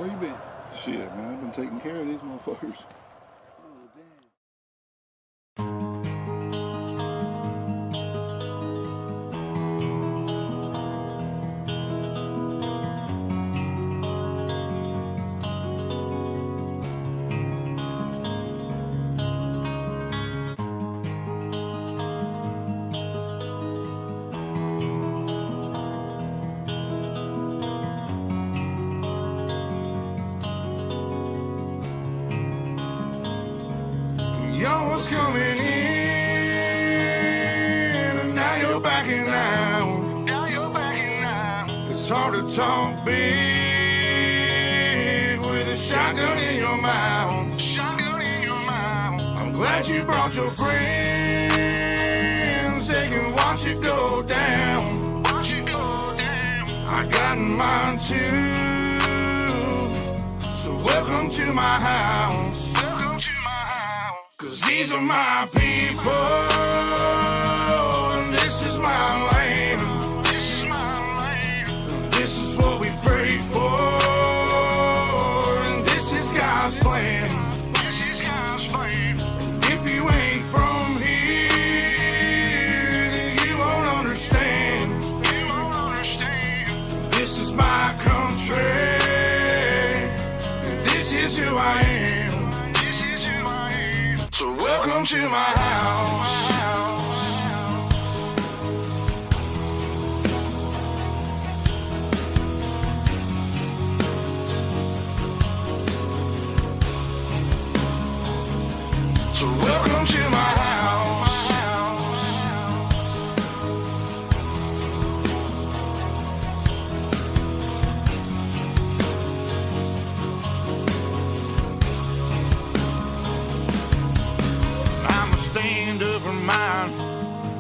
Where you been? Shit, man, I've been taking care of these motherfuckers. Oh, damn. Y'all was coming in, and now you're backing out. It's hard to talk big with a shotgun in your mouth. I'm glad you brought your friends. They can watch it go down. I got mine too. So welcome to my house. 'Cause these are my people, and this is my land. This is what we pray for, and this is God's plan. And if you ain't from here, then you won't understand. This is my country, and this is who I am. So welcome to my house. So welcome to my house.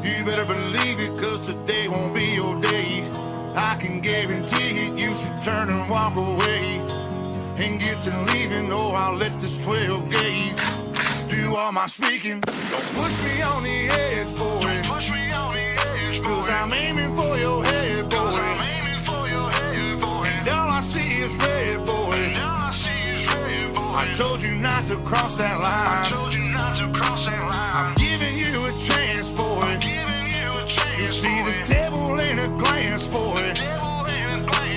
You better believe it, 'cause today won't be your day. I can guarantee it, you should turn and walk away and get to leaving, or I'll let this 12 gauge do all my speaking. Don't push me on the edge, boy. 'Cause I'm aiming for your head, boy. And all I see is red, boy. I told you not to cross that line. I'm giving you a chance, boy. You see the devil in a glance, boy.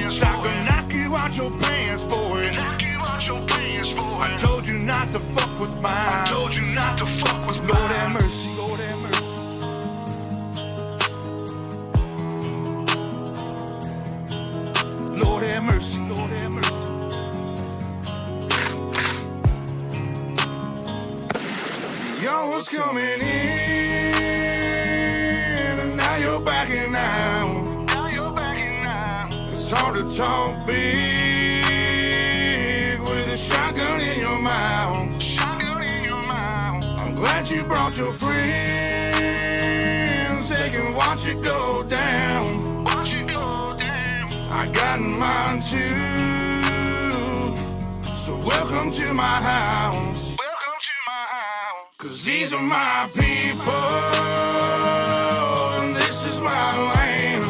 Shotgun knock you out your pants, boy. I told you not to fuck with mine. Lord have mercy, Lord have mercy. Lord have mercy, Lord have mercy. Y'all was coming in, and now you're backing out. It's hard to talk big with a shotgun in your mouth. I'm glad you brought your friends. They can watch it go down. I got mine too. So welcome to my house. 'Cause these are my people, and this is my land.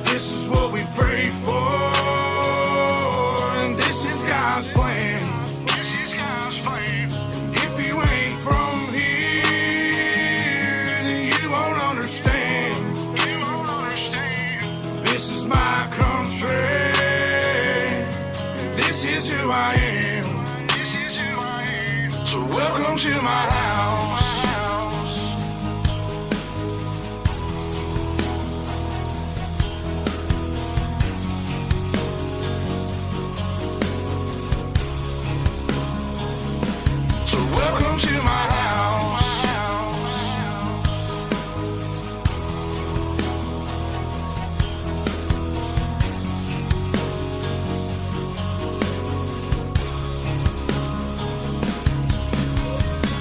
This is what we pray for, and this is God's plan. And if you ain't from here, then you won't understand. This is my country, and this is who I am. So welcome to my house. So welcome to my house.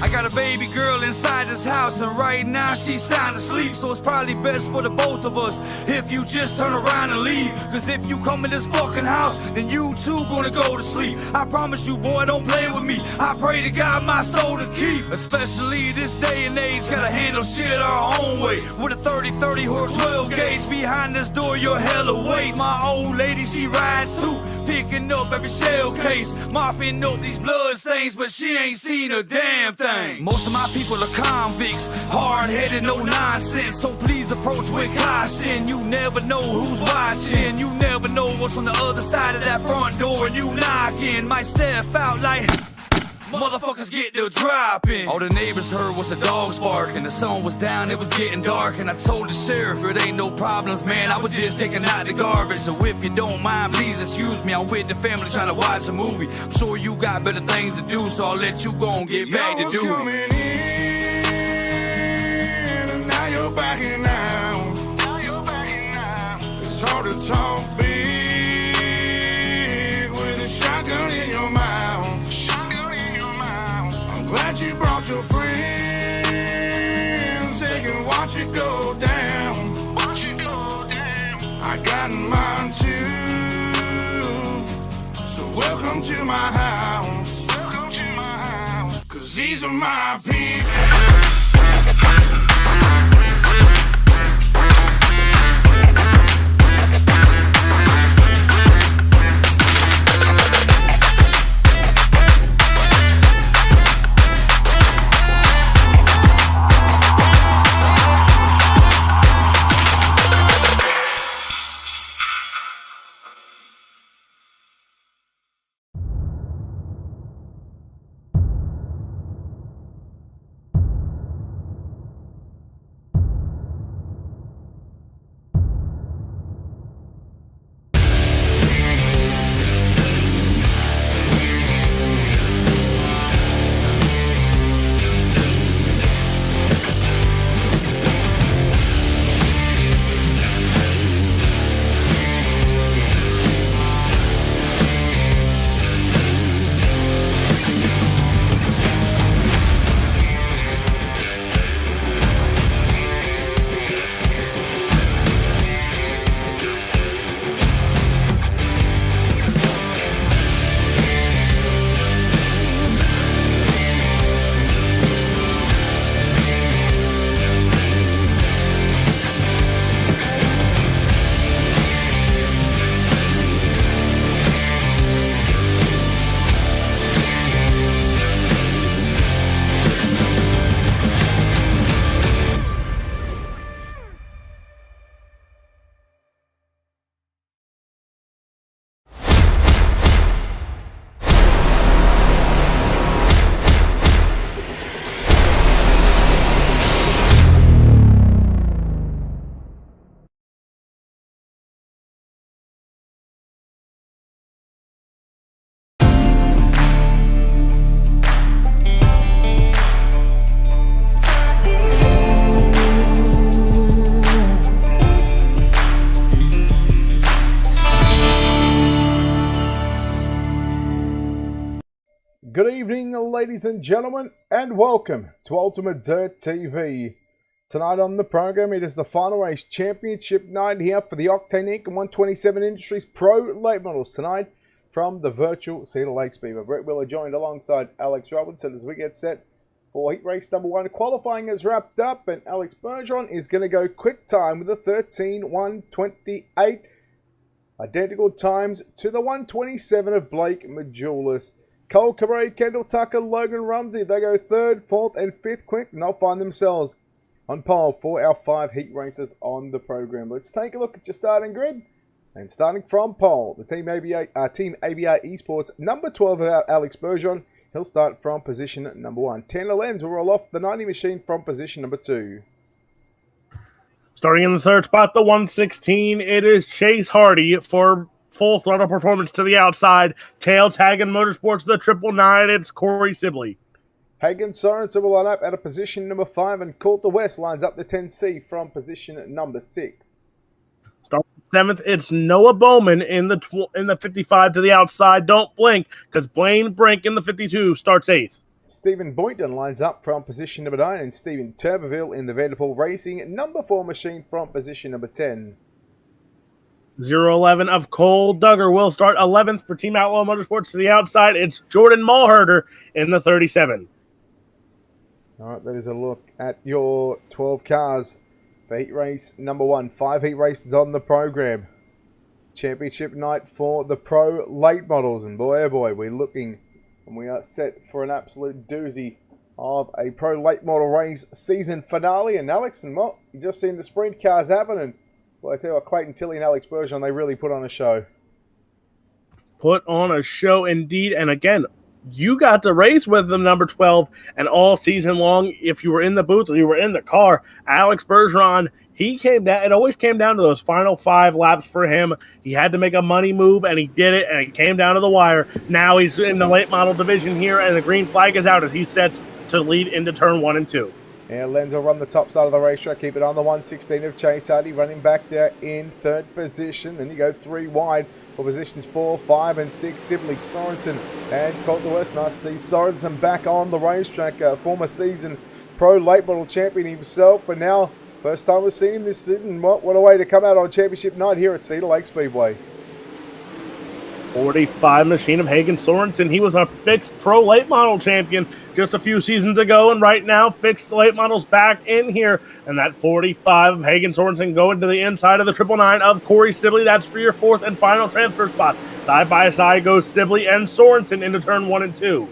I got a baby baby girl inside this house, and right now she's sound asleep. So it's probably best for the both of us if you just turn around and leave. Cause if you come in this fucking house, then you too gonna go to sleep. I promise you, boy, don't play with me. I pray to God my soul to keep. Especially this day and age, gotta handle shit our own way. With a 30-30 or 12 gauge behind this door, you're hella weight. My old lady, she rides too, picking up every shell case, mopping up these blood stains, but she ain't seen a damn thing. Most of my people are convicts, hard-headed, no nonsense. So please approach with caution. You never know who's watching. You never know what's on the other side of that front door, and you knocking might step out like motherfuckers get to dropping. All the neighbors heard was the dogs barking. The sun was down, it was getting dark, and I told the sheriff it ain't no problems, man. I was just taking out the garbage. So if you don't mind, please excuse me. I'm with the family trying to watch a movie. I'm sure you got better things to do, so I'll let you go and get back to do it. And now you're backing out. It's hard to talk big with a shotgun in your mouth. Glad you brought your friends, they can watch it go down. I got mine too, so welcome to my house. Cause these are my people. Good evening, ladies and gentlemen, and welcome to UltimateDirtTV. Tonight on the program, it is the final race championship night here for the Octane Inc. and 127 Industries Pro Late Models tonight from the virtual Cedar Lake Speedway. Brett Wheeler joined alongside Alex Robinson as we get set for heat race number 1. Qualifying is wrapped up, and Alex Bergeron is going to go quick time with a 13:1:28. Identical times to the 1:27 of Blake Majulis. Cole Cabrera, Kendall Tucker, Logan Rumsey, they go 3rd, 4th, and 5th quick, and they'll find themselves on pole for our 5 heat races on the program. Let's take a look at your starting grid. And starting from pole, the Team ABA Esports number 12 of Alex Bergeron. He'll start from position number 1. Tanner Lenz will roll off the 90 machine from position number 2. Starting in the 3rd spot, the 116, it is Chase Hardy for full throttle performance to the outside. Tail tagging Motorsports, the 999, it's Corey Sibley. Hagen Sorensen will line up at a position number 5, and Coulter West lines up the 10C from position number 6. Starting 7th, it's Noah Bowman in the 55 to the outside. Don't blink, because Blaine Brink in the 52 starts 8th. Stephen Boynton lines up from position number 9, and Stephen Turbeville in the Vanderpool Racing number 4 machine from position number 10. 011 of Cole Duggar will start 11th for Team Outlaw Motorsports. To the outside, it's Jordan Mulherder in the 37. All right, that is a look at your 12 cars for heat race number 1. 5 heat races on the program. Championship night for the pro late models, and boy oh boy, we're looking and we are set for an absolute doozy of a pro late model race season finale. And Alex, and well, you just seen the sprint cars happen, and well, I tell you what, Clayton Tilley and Alex Bergeron, they really put on a show. Put on a show indeed, and again, you got to race with them, number 12, and all season long, if you were in the booth or you were in the car, Alex Bergeron, he came down. It always came down to those final 5 laps for him. He had to make a money move, and he did it, and it came down to the wire. Now he's in the late model division here, and the green flag is out as he sets to lead into turn 1 and 2. Yeah, Lenz will run the top side of the racetrack, keep it on the 116 of Chase Hardy, running back there in 3rd position. Then you go 3 wide for positions 4, 5, and 6. Sibley, Sorensen, and Colton West. Nice to see Sorensen back on the racetrack, former season pro late model champion himself, but now first time we've seen him this season. What a way to come out on championship night here at Cedar Lake Speedway. 45 machine of Hagen Sorensen. He was a fixed pro late model champion just a few seasons ago, and right now fixed late models back in here. And that 45 of Hagen Sorensen going to the inside of the 999 of Corey Sibley. That's for your 4th and final transfer spot. Side by side goes Sibley and Sorensen into turn 1 and 2.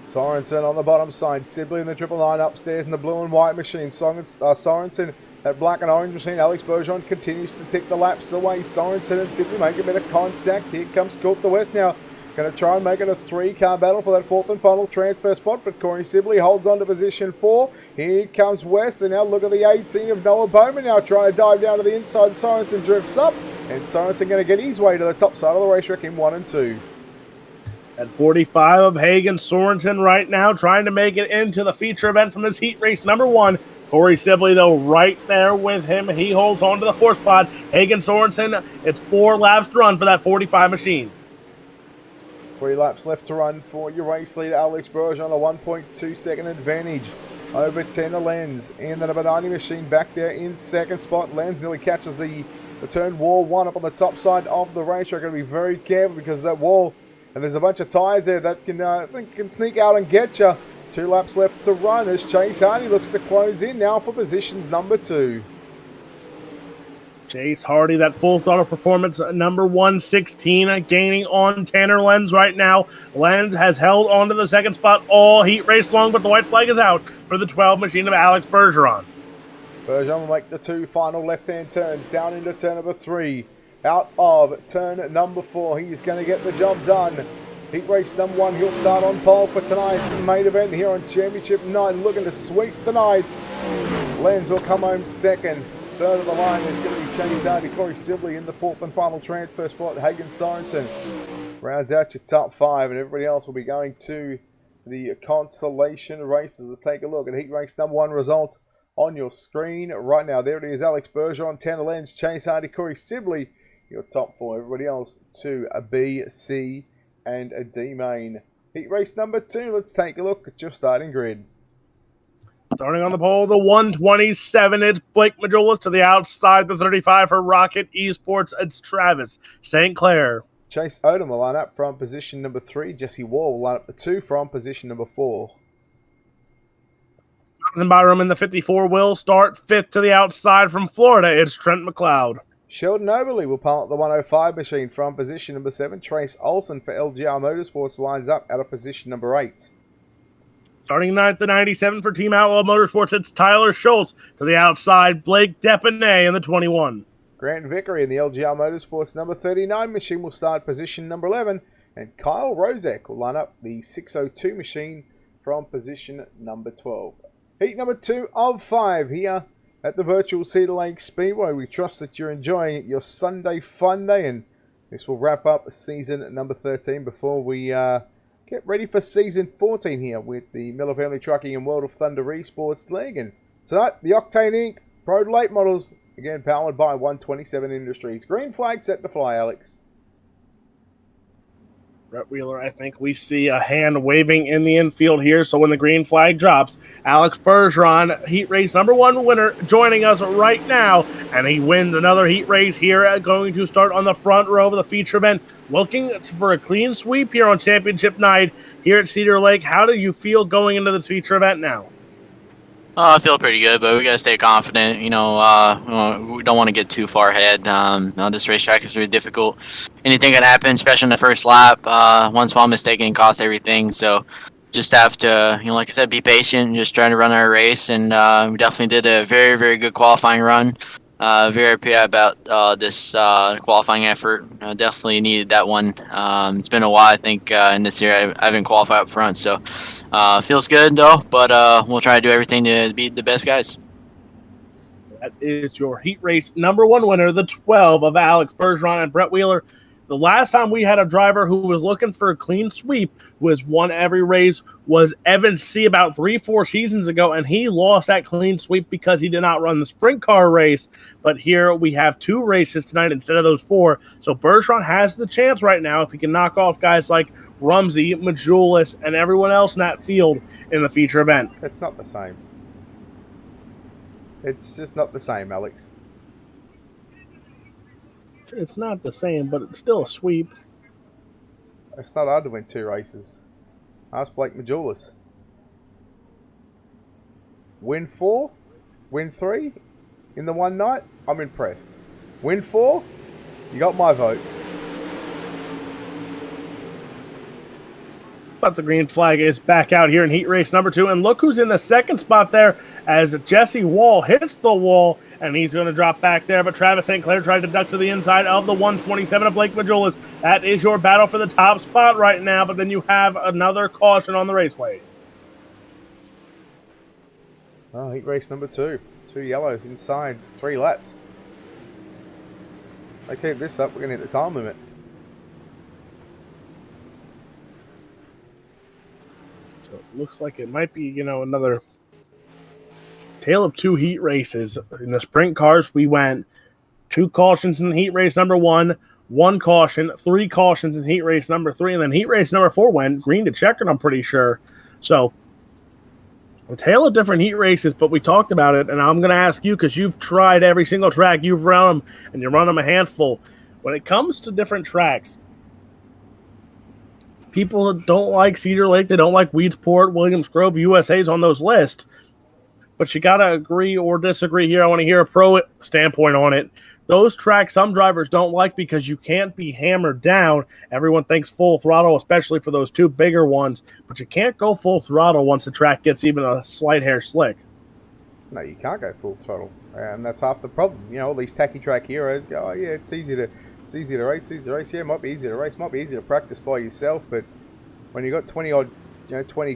Sorensen on the bottom side, Sibley in the 999 upstairs in the blue and white machine. Sorensen, that black and orange machine. Alex Bergeron continues to tick the laps away. Sorensen and Sibley make a bit of contact. Here comes Court the West now. Going to try and make it a 3-car battle for that 4th and final transfer spot, but Corey Sibley holds on to position 4. Here comes West, and now look at the 18 of Noah Bowman now trying to dive down to the inside. Sorensen drifts up, and Sorensen going to get his way to the top side of the racetrack in 1 and 2. At 45 of Hagen Sorensen right now trying to make it into the feature event from this heat race number 1. Corey Sibley, though, right there with him. He holds on to the 4th spot. Hagen Sorensen, it's 4 laps to run for that 45 machine. 3 laps left to run for your race leader, Alex Bergeron, a 1.2 second advantage over 10 of Lenz. And the number 90 machine back there in 2nd spot. Lenz nearly catches the turn wall 1 up on the top side of the racetrack. Got to be very careful because that wall, and there's a bunch of tires there that can sneak out and get you. 2 laps left to run as Chase Hardy looks to close in now for positions number 2. Chase Hardy, that full throttle performance, number 116, gaining on Tanner Lenz right now. Lenz has held on to the 2nd spot all heat race long, but the white flag is out for the 12 machine of Alex Bergeron. Bergeron will make the 2 final left-hand turns down into turn number 3. Out of turn number 4, he's going to get the job done. Heat race number 1, he'll start on pole for tonight's main event here on championship night, looking to sweep the night. Lenz will come home 2nd. 3rd of the line is going to be Chase Hardy, Corey Sibley in the 4th and final transfer spot. Hagen Sorensen rounds out your top 5, and everybody else will be going to the consolation races. Let's take a look at heat race number 1 results on your screen right now. There it is, Alex Bergeron, Tanner Lenz, Chase Hardy, Corey Sibley, your top 4. Everybody else to a B, C, and a D main. Heat race number 2, let's take a look at your starting grid. Starting on the pole, the 127, it's Blake Majolas. To the outside, the 35 for Rocket Esports, it's Travis St. Clair. Chase Odom will line up from position number 3. Jesse Wall will line up the 2 from position number 4. Jonathan Byram in the 54 will start 5th to the outside from Florida. It's Trent McLeod. Sheldon Oberly will pilot the 105 machine from position number 7. Trace Olson for LGR Motorsports lines up out of position number 8. Starting ninth, the 97 for Team Outlaw Motorsports, it's Tyler Schultz. To the outside, Blake Depanay in the 21. Grant Vickery in the LGR Motorsports number 39 machine will start position number 11. And Kyle Rozek will line up the 602 machine from position number 12. Heat number 2 of 5 here at the virtual Cedar Lake Speedway. We trust that you're enjoying your Sunday fun day, and this will wrap up season number 13 before we get ready for season 14 here with the Miller Family Trucking and World of Thunder Esports League. And tonight, the Octane Inc. Pro Late Models, again powered by 127 Industries. Green flag set to fly, Alex. Brett Wheeler, I think we see a hand waving in the infield here. So when the green flag drops, Alex Bergeron, heat race number 1 winner, joining us right now. And he wins another heat race here, going to start on the front row of the feature event. Looking for a clean sweep here on championship night here at Cedar Lake. How do you feel going into this feature event now? I feel pretty good, but we gotta stay confident. We don't want to get too far ahead. This racetrack is really difficult. Anything can happen, especially in the first lap. One small mistake can cost everything. So, just have to, like I said, be patient and just try to run our race. And we definitely did a very, very good qualifying run. Very happy about this qualifying effort. Definitely needed that one. It's been a while, I think, in this year I haven't qualified up front, so feels good though. But we'll try to do everything to beat the best guys. That is your heat race number 1 winner, the 12 of Alex Bergeron and Brett Wheeler. The last time we had a driver who was looking for a clean sweep, who has won every race, was Evan C. about 3-4 seasons ago, and he lost that clean sweep because he did not run the sprint car race. But here we have 2 races tonight instead of those 4. So Bergeron has the chance right now if he can knock off guys like Rumsey, Majulis, and everyone else in that field in the feature event. It's not the same. It's just not the same, Alex. It's not the same, but it's still a sweep. It's not hard to win 2 races. Ask Blake Majulis. Win 4, win 3 in the one night. I'm impressed. Win 4, you got my vote. But the green flag is back out here in heat race number 2. And look who's in the second spot there as Jesse Wall hits the wall. And he's going to drop back there. But Travis St. Clair tried to duck to the inside of the 127 of Blake Majulis. That is your battle for the top spot right now. But then you have another caution on the raceway. Oh, heat race number 2. 2 yellows inside 3 laps. They keep this up, we're going to hit the time limit. So it looks like it might be, another tale of 2 heat races. In the sprint cars, we went 2 cautions in heat race number 1, 1 caution, 3 cautions in heat race number 3, and then heat race number 4 went green to checkered, I'm pretty sure. So a tale of different heat races, but we talked about it, and I'm going to ask you because you've tried every single track, you've run them, and you run them a handful. When it comes to different tracks, people don't like Cedar Lake, they don't like Weedsport, Williams Grove, USA's on those lists. But you got to agree or disagree here. I want to hear a pro standpoint on it. Those tracks some drivers don't like because you can't be hammered down. Everyone thinks full throttle, especially for those 2 bigger ones. But you can't go full throttle once the track gets even a slight hair slick. No, you can't go full throttle. And that's half the problem. All these tacky track heroes go, oh yeah, it's easy to race, Yeah, it might be easy to race, might be easy to practice by yourself, but when you got 20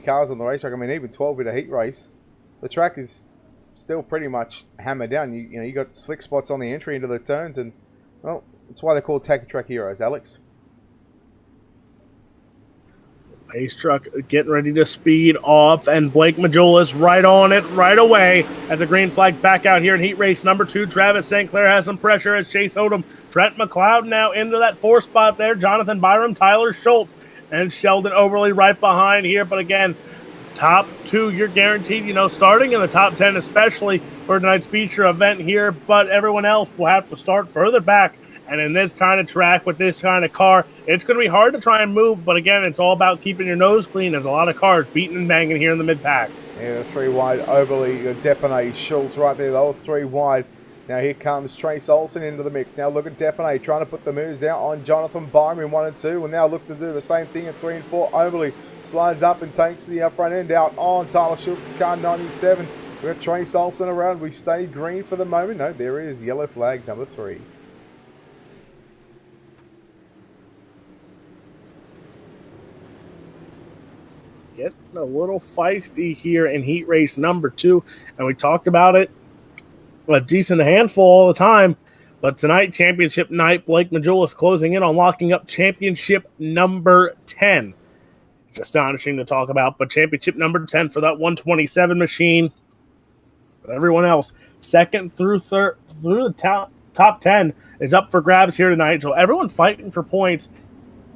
cars on the racetrack, I mean even 12 in a heat race, the track is still pretty much hammered down. You got slick spots on the entry into the turns, and well, that's why they're called tacky track heroes, Alex. Pace truck getting ready to speed off, and Blake Majulis right on it right away as a green flag back out here in heat race number 2. Travis St. Clair has some pressure as Chase Odom, Trent McLeod now into that 4 spot there. Jonathan Byram, Tyler Schultz, and Sheldon Overly right behind here. But again, top 2, you're guaranteed, starting in the top 10, especially for tonight's feature event here. But everyone else will have to start further back. And in this kind of track with this kind of car, it's going to be hard to try and move. But again, it's all about keeping your nose clean. There's a lot of cars beating and banging here in the mid-pack. Yeah, the 3 wide, Overly, Depine, Schultz right there, the 3 wide. Now here comes Trace Olsen into the mix. Now look at Depine trying to put the moves out on Jonathan Byram in 1 and 2. And now look to do the same thing in 3 and 4. Overly slides up and takes the front end out on Tyler Schultz's car 97. We've got Trace Olsen around. We stay green for the moment. No, there is yellow flag number 3. Getting a little feisty here in heat race number 2. And we talked about it. A decent handful all the time. But tonight, championship night, Blake Majulis closing in on locking up championship number 10. It's astonishing to talk about, but championship number 10 for that 127 machine. But everyone else, second through the top 10 is up for grabs here tonight. So everyone fighting for points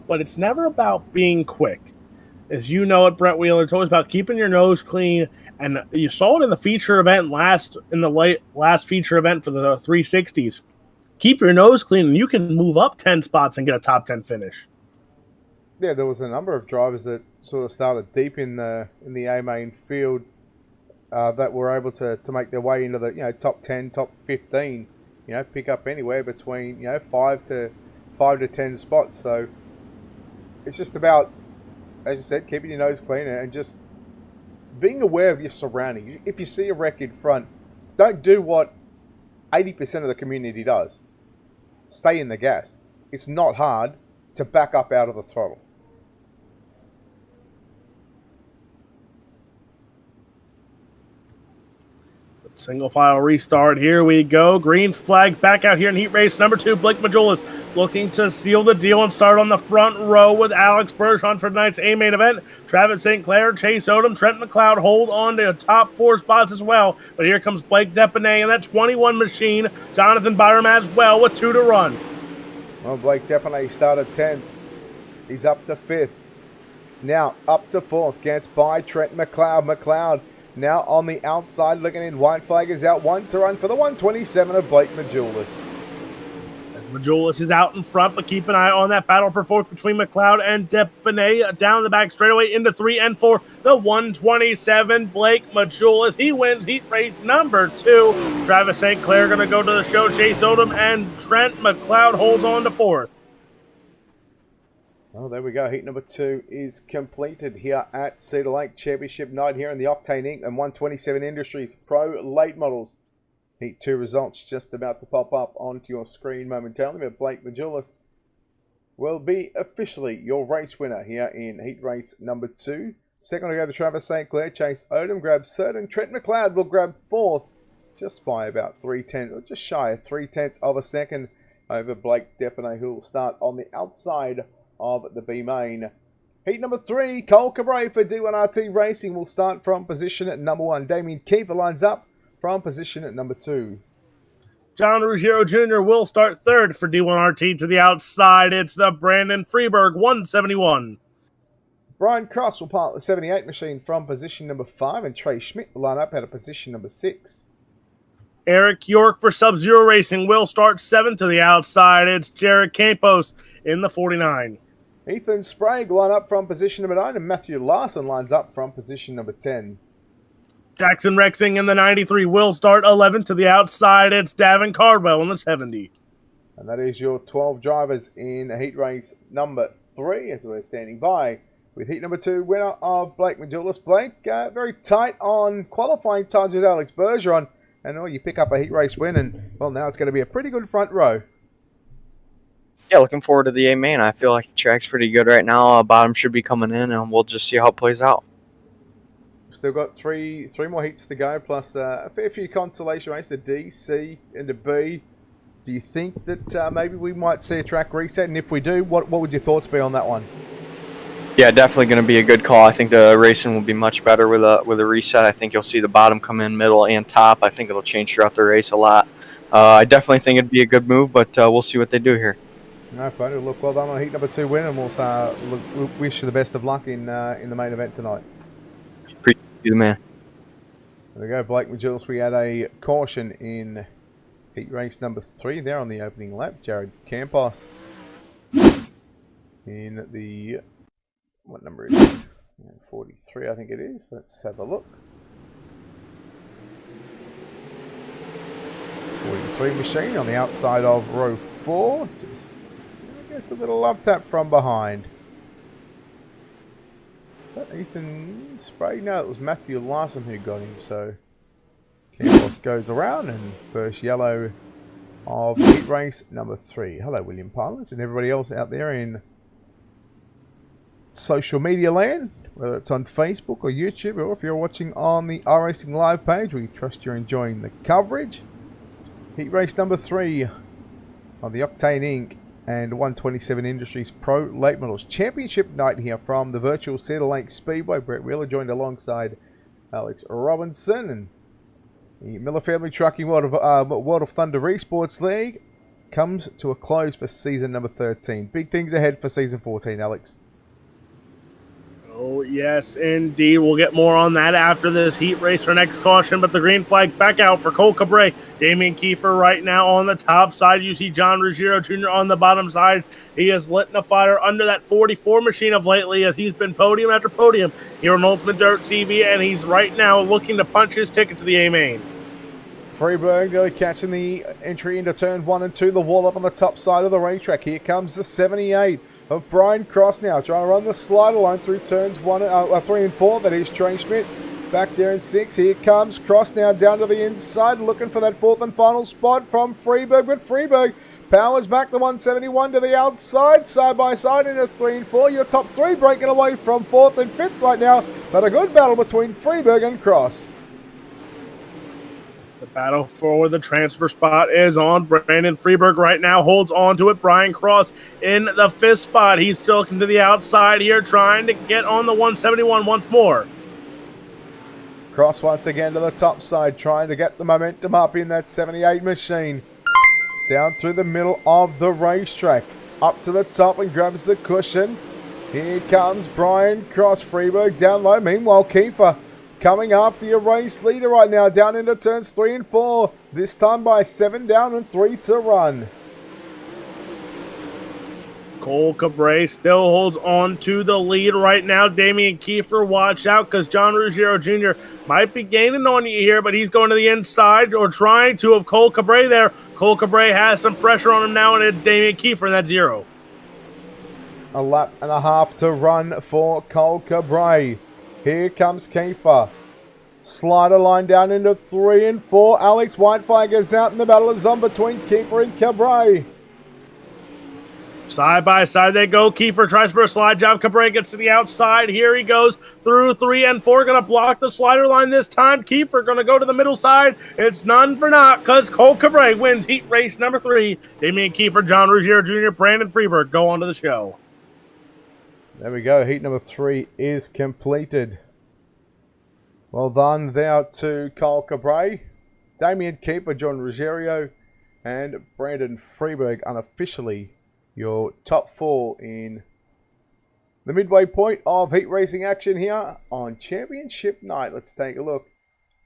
but it's never about being quick. As you know it, Brett Wheeler, it's always about keeping your nose clean. And you saw it in the feature event last feature event for the 360s. Keep your nose clean, and you can move up 10 spots and get a top 10 finish. Yeah, there was a number of drivers that sort of started deep in the A main field that were able to make their way into the top 10, top 15. Pick up anywhere between 5 to 10 spots. So it's just about, as I said, keeping your nose clean and just being aware of your surroundings. If you see a wreck in front, don't do what 80% of the community does. Stay in the gas. It's not hard to back up out of the throttle. Single file restart. Here we go. Green flag back out here in heat race number 2. Blake Majulis looking to seal the deal and start on the front row with Alex Bergeron for tonight's A main event. Travis St. Clair, Chase Odom, Trent McLeod hold on to top 4 spots as well. But here comes Blake Depanay and that 21 machine. Jonathan Byram as well with 2 to run. Well, Blake Depanay started 10th. He's up to 5th. Now up to 4th. Gets by Trent McLeod. McLeod now on the outside, looking in. White flag is out. 1 to run for the 127 of Blake Majulis. As Majulis is out in front, but keep an eye on that battle for 4th between McLeod and Depanay. Down the back straightaway into 3 and 4. The 127, Blake Majulis. He wins heat race number 2. Travis St. Clair going to go to the show. Chase Odom and Trent McLeod holds on to 4th. Oh, there we go. Heat number 2 is completed here at Cedar Lake Championship night here in the Octane Inc. and 127 Industries Pro Late Models. Heat 2 results just about to pop up onto your screen momentarily, but Blake Majulis will be officially your race winner here in heat race number 2. Second to go to Travis St. Clair. Chase Odom grabs 3rd, and Trent McLeod will grab 4th just by about 3/10, or just shy of 3/10 of a second over Blake Depanay, who will start on the outside of the B main. Heat number 3, Cole Cabray for D1RT Racing will start from position at number 1. Damien Kiefer lines up from position at number 2. John Ruggiero Jr. will start 3rd for D1RT. To the outside, it's the Brandon Freeberg 171. Brian Cross will pilot the 78 machine from position number 5, and Trey Schmidt will line up at a position number 6. Eric York for Sub-Zero Racing will start 7th. To the outside, it's Jared Campos in the 49. Ethan Sprague line up from position number 9, and Matthew Larson lines up from position number 10. Jackson Rexing in the 93 will start 11th. To the outside, it's Davin Cardwell in the 70. And that is your 12 drivers in heat race number 3, as we're standing by with heat number 2 winner of Blake Majulis. Blake, very tight on qualifying times with Alex Bergeron. And you pick up a heat race win, and well, now it's going to be a pretty good front row. Yeah, looking forward to the A main. I feel like the track's pretty good right now. Bottom should be coming in, and we'll just see how it plays out. Still got three more heats to go, plus a fair few consolation races, the D, C, and the B. Do you think that maybe we might see a track reset? And if we do, what would your thoughts be on that one? Yeah, definitely going to be a good call. I think the racing will be much better with a reset. I think you'll see the bottom come in, middle, and top. I think it'll change throughout the race a lot. I definitely think it'd be a good move, but we'll see what they do here. No, fine. Look, well done on heat number 2 win, and we'll wish you the best of luck in the main event tonight. Appreciate you, the man. There we go, Blake Majulis. We had a caution in heat race number 3 there on the opening lap. Jared Campos in the, what number is it? 43, I think it is. Let's have a look. 43 machine on the outside of row 4. Just gets a little love tap from behind. Is that Ethan Sprague? No, it was Matthew Larson who got him. So Campos goes around, and first yellow of heat race number 3. Hello, William Pilot, and everybody else out there in social media land, whether it's on Facebook or YouTube, or if you're watching on the iRacing live page. We trust you're enjoying the coverage. Heat race number 3 of the Octane Inc. and 127 Industries Pro Late Models Championship night here from the virtual Cedar Lake Speedway. Brett Wheeler joined alongside Alex Robinson, and the Miller Family Trucking World of Thunder Esports League comes to a close for season number 13. Big things ahead for season 14, Alex. Oh, yes, indeed. We'll get more on that after this heat race for next caution, but the green flag back out for Cole Cabre. Damian Kiefer right now on the top side. You see John Ruggiero Jr. on the bottom side. He is lit a fire under that 44 machine of lately as he's been podium after podium here on Ultimate Dirt TV, and he's right now looking to punch his ticket to the A-Main. Freeberg catching the entry into turn 1 and 2, the wall up on the top side of the racetrack. Here comes the 78 of Brian Cross now, trying to run the slider line through turns 3 and 4. That is Trey Schmidt back there in 6. Here comes Cross now down to the inside, looking for that 4th and final spot from Freeberg, but Freeberg powers back the 171 to the outside, side by side into 3 and 4. Your top 3 breaking away from 4th and 5th right now, but a good battle between Freeberg and Cross. The battle for the transfer spot is on. Brandon Freeberg right now holds on to it. Brian Cross in the 5th spot. He's still looking to the outside here, trying to get on the 171 once more. Cross once again to the top side, trying to get the momentum up in that 78 machine. Down through the middle of the racetrack. Up to the top and grabs the cushion. Here comes Brian Cross. Freeberg down low. Meanwhile, Kiefer coming after your race leader right now, down into turns 3 and 4. This time by 7 down and 3 to run. Cole Cabre still holds on to the lead right now. Damian Kiefer, watch out, because John Ruggiero Jr. might be gaining on you here, but he's going to the inside or trying to of Cole Cabre there. Cole Cabre has some pressure on him now, and it's Damian Kiefer, that's 0. A lap and a half to run for Cole Cabre. Here comes Kiefer. Slider line down into 3 and 4. Alex White flag is out, and the battle is on between Kiefer and Cabre. Side by side they go. Kiefer tries for a slide job. Cabre gets to the outside. Here he goes through 3 and 4. Going to block the slider line this time. Kiefer going to go to the middle side. It's none for naught because Cole Cabre wins heat race number 3. Damian Kiefer, John Ruggiero Jr., Brandon Freeberg go on to the show. There we go. Heat number 3 is completed. Well done there to Cole Cabre, Damian Kiefer, John Ruggiero, and Brandon Freeberg, unofficially your top 4 in the midway point of heat racing action here on Championship Night. Let's take a look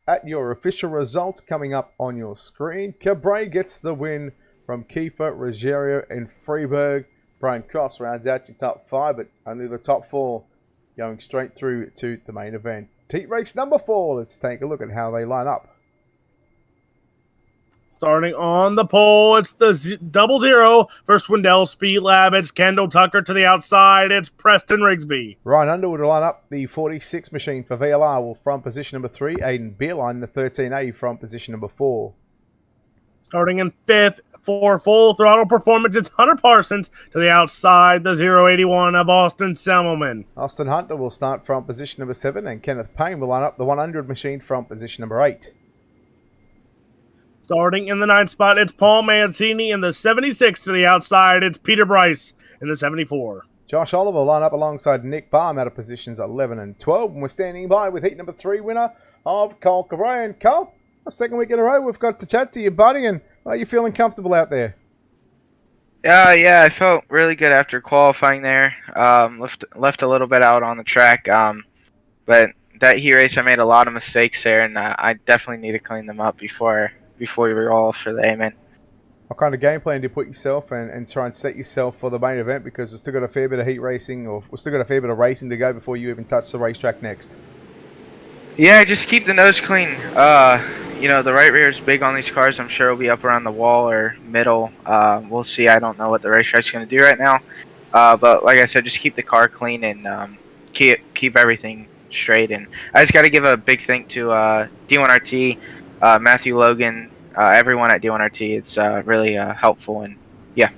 at your official results coming up on your screen. Cabre gets the win from Kiefer, Ruggiero, and Freeberg. Brian Cross rounds out your top 5, but only the top 4 going straight through to the main event. Heat race number 4. Let's take a look at how they line up. Starting on the pole, it's the 00 for Swindell Speed Lab. It's Kendall Tucker to the outside. It's Preston Rigsby. Ryan Underwood will line up the 46 machine for VLR from position number 3. Aiden Beerline, the 13A, from position number 4. Starting in 5th for Full Throttle Performance, it's Hunter Parsons to the outside, the 081 of Austin Semmelman. Austin Hunter will start from position number 7, and Kenneth Payne will line up the 100 machine from position number 8. Starting in the 9th spot, it's Paul Mancini in the 76 to the outside. It's Peter Bryce in the 74. Josh Oliver will line up alongside Nick Baum out of positions 11 and 12. And we're standing by with heat number 3 winner of Cole Cabre. And Cole, the second week in a row we've got to chat to you, buddy. And are you feeling comfortable out there? Yeah, I felt really good after qualifying there. Left a little bit out on the track, but that heat race I made a lot of mistakes there, and I definitely need to clean them up before we roll for the Amen. What kind of game plan do you put yourself and try and set yourself for the main event? Because we've still got a fair bit of heat racing, or we've still got a fair bit of racing to go before you even touch the racetrack next. Yeah, just keep the nose clean. You know, the right rear is big on these cars. I'm sure it'll be up around the wall or middle. We'll see. I don't know what the racetrack's going to do right now. But like I said, just keep the car clean and keep everything straight. And I just got to give a big thank to D1RT, Matthew Logan, everyone at D1RT. It's really helpful. And yeah.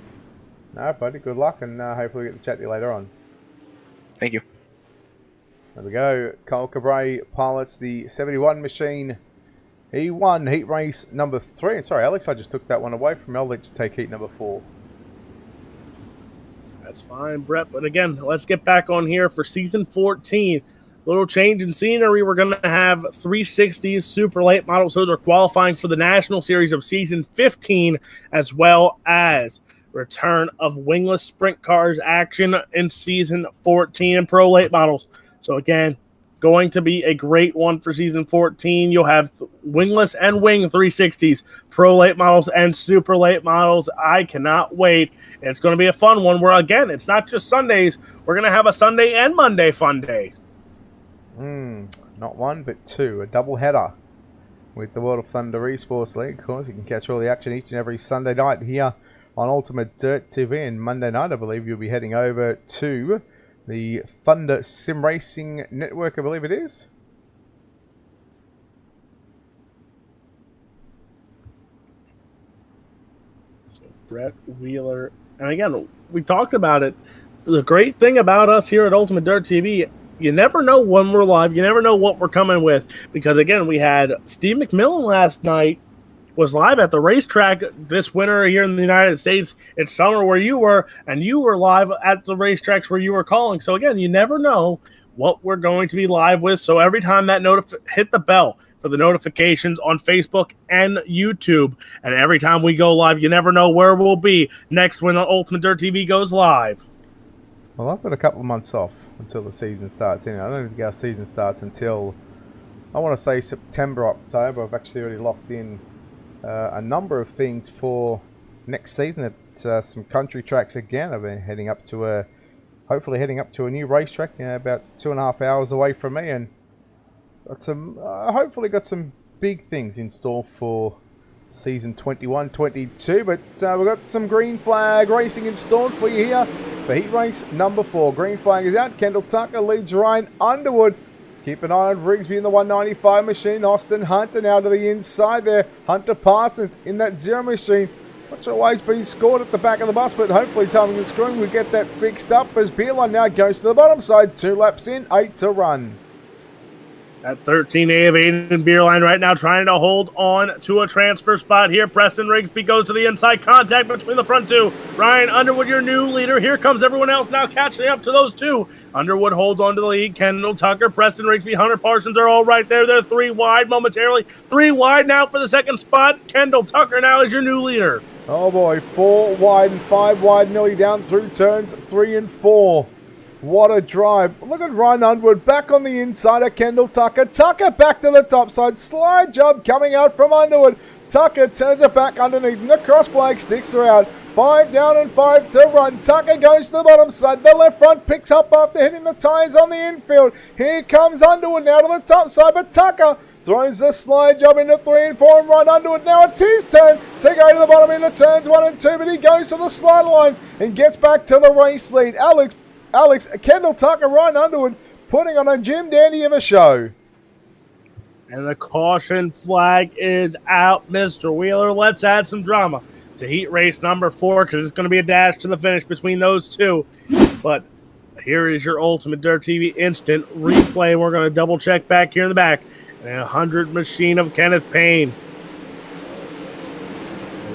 No, buddy. Good luck, and hopefully we get to chat to you later on. Thank you. There we go. Cole Cabre pilots the 71 machine. He won heat race number 3. And sorry, Alex, I just took that one away from I'll let you take heat number 4. That's fine, Brett. But again, let's get back on here for season 14 Little change in scenery. We're going to have 360s super late models. Those are qualifying for the National Series of Season 15, as well as return of wingless sprint cars action in Season 14 and pro late models. So again, going to be a great one for Season 14. You'll have wingless and wing 360s, pro late models, and super late models. I cannot wait. It's going to be a fun one where, again, it's not just Sundays. We're going to have a Sunday and Monday fun day. Not one, but two. A double header with the World of Thunder Esports League. Of course, you can catch all the action each and every Sunday night here on Ultimate Dirt TV. And Monday night, I believe you'll be heading over to the Thunder Sim Racing Network, I believe it is. So Brett Wheeler. And again, we talked about it. The great thing about us here at Ultimate Dirt TV, you never know when we're live. You never know what we're coming with. Because, again, we had Steve McMillan last night was live at the racetrack this winter here in the United States. It's summer where you were, and you were live at the racetracks where you were calling. So, again, you never know what we're going to be live with. So every time that hit the bell for the notifications on Facebook and YouTube. And every time we go live, you never know where we'll be next when the Ultimate Dirt TV goes live. Well, I've got a couple of months off until the season starts. I don't think our season starts until, I want to say, September, October. I've actually already locked in a number of things for next season at some country tracks again. I've been heading up to hopefully heading up to a new racetrack, about 2.5 hours away from me, and got some, hopefully got some big things in store for season 21-22. But we've got some green flag racing installed for you here for heat race number 4. Green flag is out. Kendall Tucker leads Ryan Underwood. Keep an eye on Rigsby in the 195 machine. Austin Hunter now to the inside there. Hunter Parsons in that 0 machine. Not sure why he's been scored at the back of the bus, but hopefully timing and screwing will get that fixed up as Beerline now goes to the bottom side. 2 laps in, 8 to run. At 13A of Aiden Beerline right now trying to hold on to a transfer spot here. Preston Rigsby goes to the inside. Contact between the front two. Ryan Underwood, your new leader. Here comes everyone else now catching up to those two. Underwood holds on to the lead. Kendall Tucker, Preston Rigsby, Hunter Parsons are all right there. They're 3 wide momentarily. 3 wide now for the second spot. Kendall Tucker now is your new leader. Oh boy, 4 wide and 5 wide, nearly down through turns 3 and 4. What a drive. Look at Ryan Underwood back on the inside of Kendall Tucker. Tucker back to the top side. Slide job coming out from Underwood. Tucker turns it back underneath, and the cross flag sticks around. 5 down and 5 to run. Tucker goes to the bottom side. The left front picks up after hitting the tyres on the infield. Here comes Underwood now to the top side, but Tucker throws the slide job into 3 and 4, and Ryan Underwood now it's his turn to go to the bottom into turns 1 and 2, but he goes to the slide line and gets back to the race lead. Kendall Tucker, Ryan Underwood putting on a Jim Dandy of a show. And the caution flag is out, Mr. Wheeler. Let's add some drama to heat race number 4 because it's going to be a dash to the finish between those two. But here is your Ultimate Dirt TV instant replay. We're going to double check back here in the back. And 100 machine of Kenneth Payne.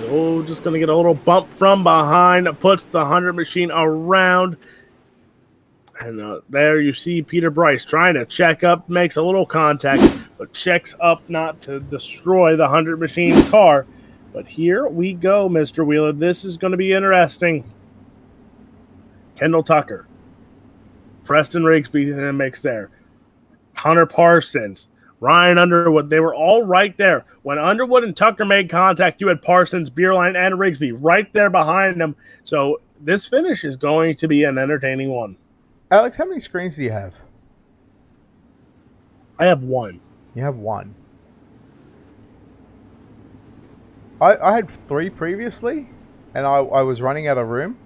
Oh, just going to get a little bump from behind. Puts the 100 machine around. And there you see Peter Bryce trying to check up, makes a little contact, but checks up not to destroy the 100 machine car. But here we go, Mr. Wheeler. This is going to be interesting. Kendall Tucker. Preston Rigsby in the mix there. Hunter Parsons. Ryan Underwood. They were all right there. When Underwood and Tucker made contact, you had Parsons, Beerline, and Rigsby right there behind them. So this finish is going to be an entertaining one. Alex, how many screens do you have? I have 1. You have 1. I had 3 previously, and I was running out of room.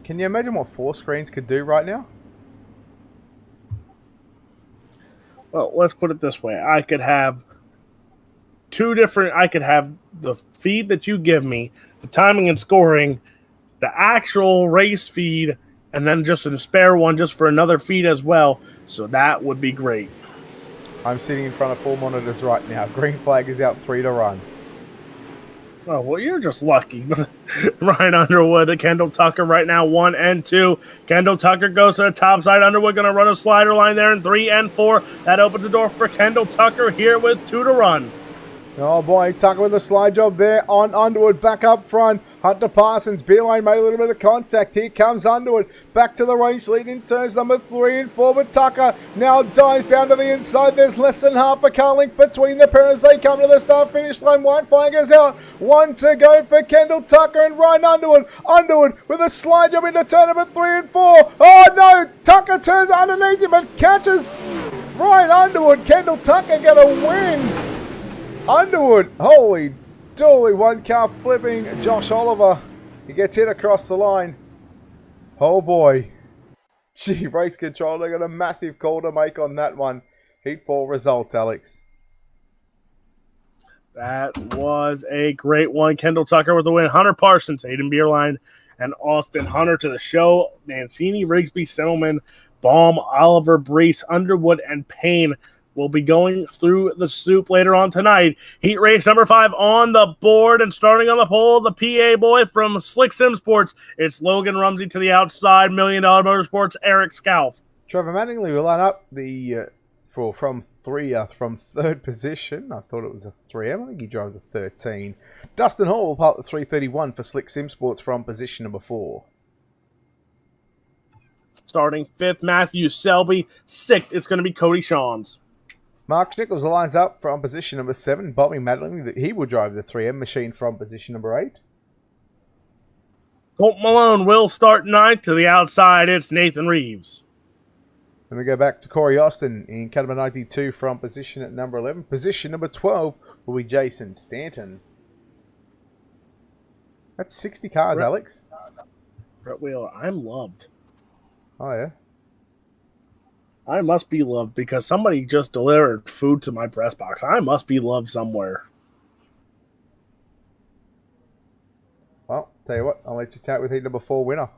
Can you imagine what 4 screens could do right now? Well, let's put it this way. I could have 2 different... I could have the feed that you give me, the timing and scoring, the actual race feed, and then just a spare one just for another feed as well. So that would be great. I'm sitting in front of 4 monitors right now. Green flag is out, 3 to run. Oh, well, you're just lucky. Ryan Underwood, Kendall Tucker right now, 1 and 2. Kendall Tucker goes to the top side. Underwood going to run a slider line there in 3 and 4. That opens the door for Kendall Tucker here with 2 to run. Oh boy, Tucker with a slide job there on Underwood, back up front. Hunter Parsons, B-line made a little bit of contact. Here comes Underwood, back to the race lead in turns number 3 and 4. But Tucker now dives down to the inside. There's less than half a car length between the pair as they come to the start-finish line. White flag goes out. 1 to go for Kendall Tucker and Ryan Underwood. Underwood with a slide job into turn number 3 and 4. Oh no, Tucker turns underneath him but catches Ryan Underwood. Kendall Tucker gonna win. Underwood, holy dooly, one car flipping Josh Oliver. He gets hit across the line. Oh boy. Gee, race control, they got a massive call to make on that one. Heat 4 results, Alex. That was a great one. Kendall Tucker with the win. Hunter Parsons, Hayden Beerline, and Austin Hunter to the show. Mancini, Rigsby, Sendelman, Baum, Oliver, Brees, Underwood, and Payne will be going through the soup later on tonight. Heat race number 5 on the board, and starting on the pole, the PA boy from Slick Sim Sports. It's Logan Rumsey to the outside. $1 Million Motorsports, Eric Scalf. Trevor Mattingly will line up the from third position. I thought it was a 3M. I think he drives a 13. Dustin Hall will part the 331 for Slick Sim Sports from position number 4. Starting 5th, Matthew Selby. 6th, it's going to be Cody Shawns. Mark Nichols lines up from position number 7. Bobby Madeline, he will drive the 3M machine from position number 8. Colt Malone will start 9th. To the outside, it's Nathan Reeves. Then we go back to Corey Austin in Catamount 92 from position at number 11. Position number 12 will be Jason Stanton. That's 60 cars, Alex. Brett Wheeler, I'm loved. Oh, yeah. I must be loved because somebody just delivered food to my press box. I must be loved somewhere. Well, tell you what, I'll let you chat with heat number 4 winner.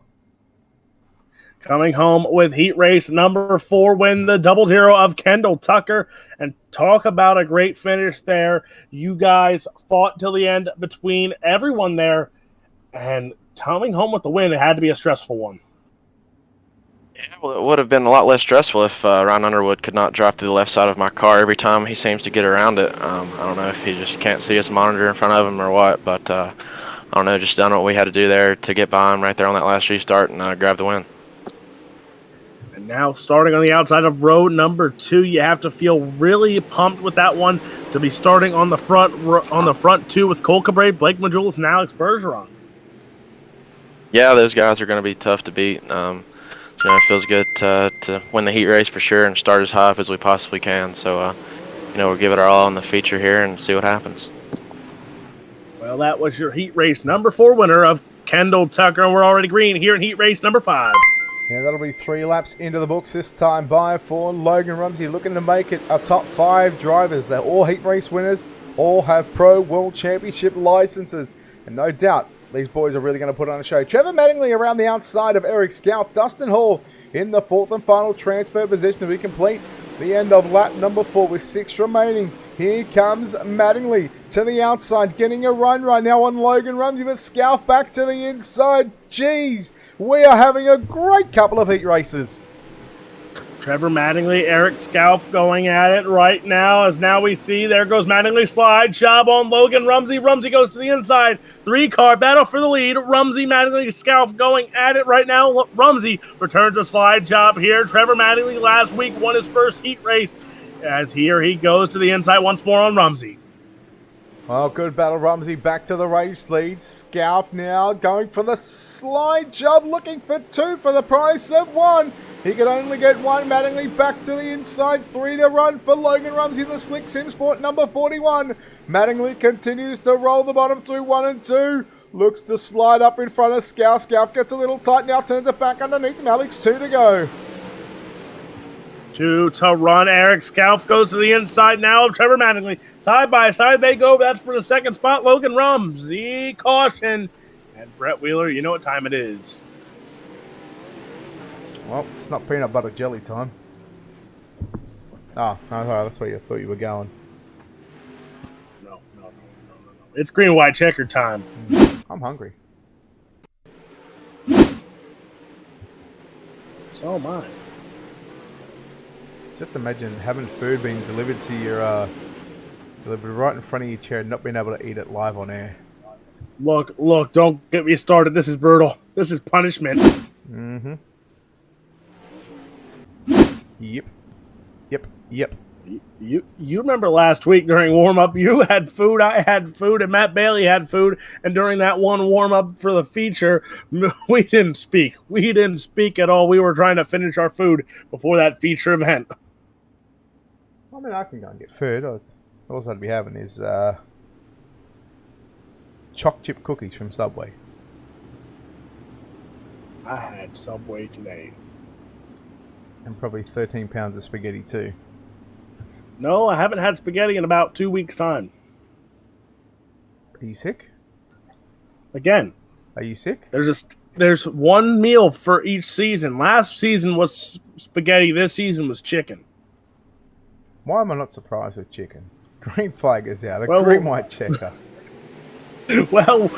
Coming home with heat race number 4 win, the 00 of Kendall Tucker. And talk about a great finish there. You guys fought till the end between everyone there. And coming home with the win, it had to be a stressful one. Yeah, well, it would have been a lot less stressful if Ryan Underwood could not drive to the left side of my car every time he seems to get around it. I don't know if he just can't see his monitor in front of him or what, but I don't know, just done what we had to do there to get by him right there on that last restart and grab the win. And now starting on the outside of row number 2, you have to feel really pumped with that one to be starting on the front 2 with Cole Cabre, Blake Majulis, and Alex Bergeron. Yeah, those guys are going to be tough to beat. It feels good to win the heat race for sure and start as high up as we possibly can. So, we'll give it our all on the feature here and see what happens. Well, that was your heat race number 4 winner of Kendall Tucker, and we're already green here in heat race number 5. Yeah, that'll be 3 laps into the books this time by for Logan Rumsey, looking to make it a top 5 drivers. They're all heat race winners, all have Pro World Championship licenses, and no doubt these boys are really going to put on a show. Trevor Mattingly around the outside of Eric Scalf. Dustin Hall in the 4th and final transfer position as we complete the end of lap number 4 with 6 remaining. Here comes Mattingly to the outside, getting a run right now on Logan Rumsey, but Scalf back to the inside. Jeez, we are having a great couple of heat races. Trevor Mattingly, Eric Scalf going at it right now. As now we see, there goes Mattingly, slide job on Logan Rumsey. Rumsey goes to the inside. 3-car battle for the lead. Rumsey, Mattingly, Scalf going at it right now. Rumsey returns a slide job here. Trevor Mattingly last week won his first heat race. As here he goes to the inside once more on Rumsey. Well, good battle. Rumsey back to the race lead. Scalf now going for the slide job, looking for 2 for the price of 1. He could only get 1. Mattingly back to the inside. 3 to run for Logan Rumsey, the Slick Sim Sport number 41. Mattingly continues to roll the bottom through 1 and 2. Looks to slide up in front of Scalf. Scalf gets a little tight now, turns it back underneath him. Alex, 2 to go. 2 to run. Eric Scalf goes to the inside now of Trevor Mattingly. Side by side they go. That's for the second spot. Logan Rumsey, caution. And Brett Wheeler, you know what time it is. Well, it's not peanut butter jelly time. Oh, that's where you thought you were going. No. It's green, white, checker time. I'm hungry. So am I. Just imagine having food being delivered to your, delivered right in front of your chair and not being able to eat it live on air. Look, don't get me started. This is brutal. This is punishment. Mm-hmm. Yep. You remember last week during warm-up, you had food, I had food, and Matt Bailey had food, and during that one warm-up for the feature, we didn't speak. We didn't speak at all. We were trying to finish our food before that feature event. I mean, I can go and get food. All I'd be having is choc chip cookies from Subway. I had Subway today. And probably 13 pounds of spaghetti too. No, I haven't had spaghetti in about 2 weeks' time. Are you sick? Again. Are you sick? There's one meal for each season. Last season was spaghetti. This season was chicken. Why am I not surprised with chicken? Green flag is out. A green white checker. Well,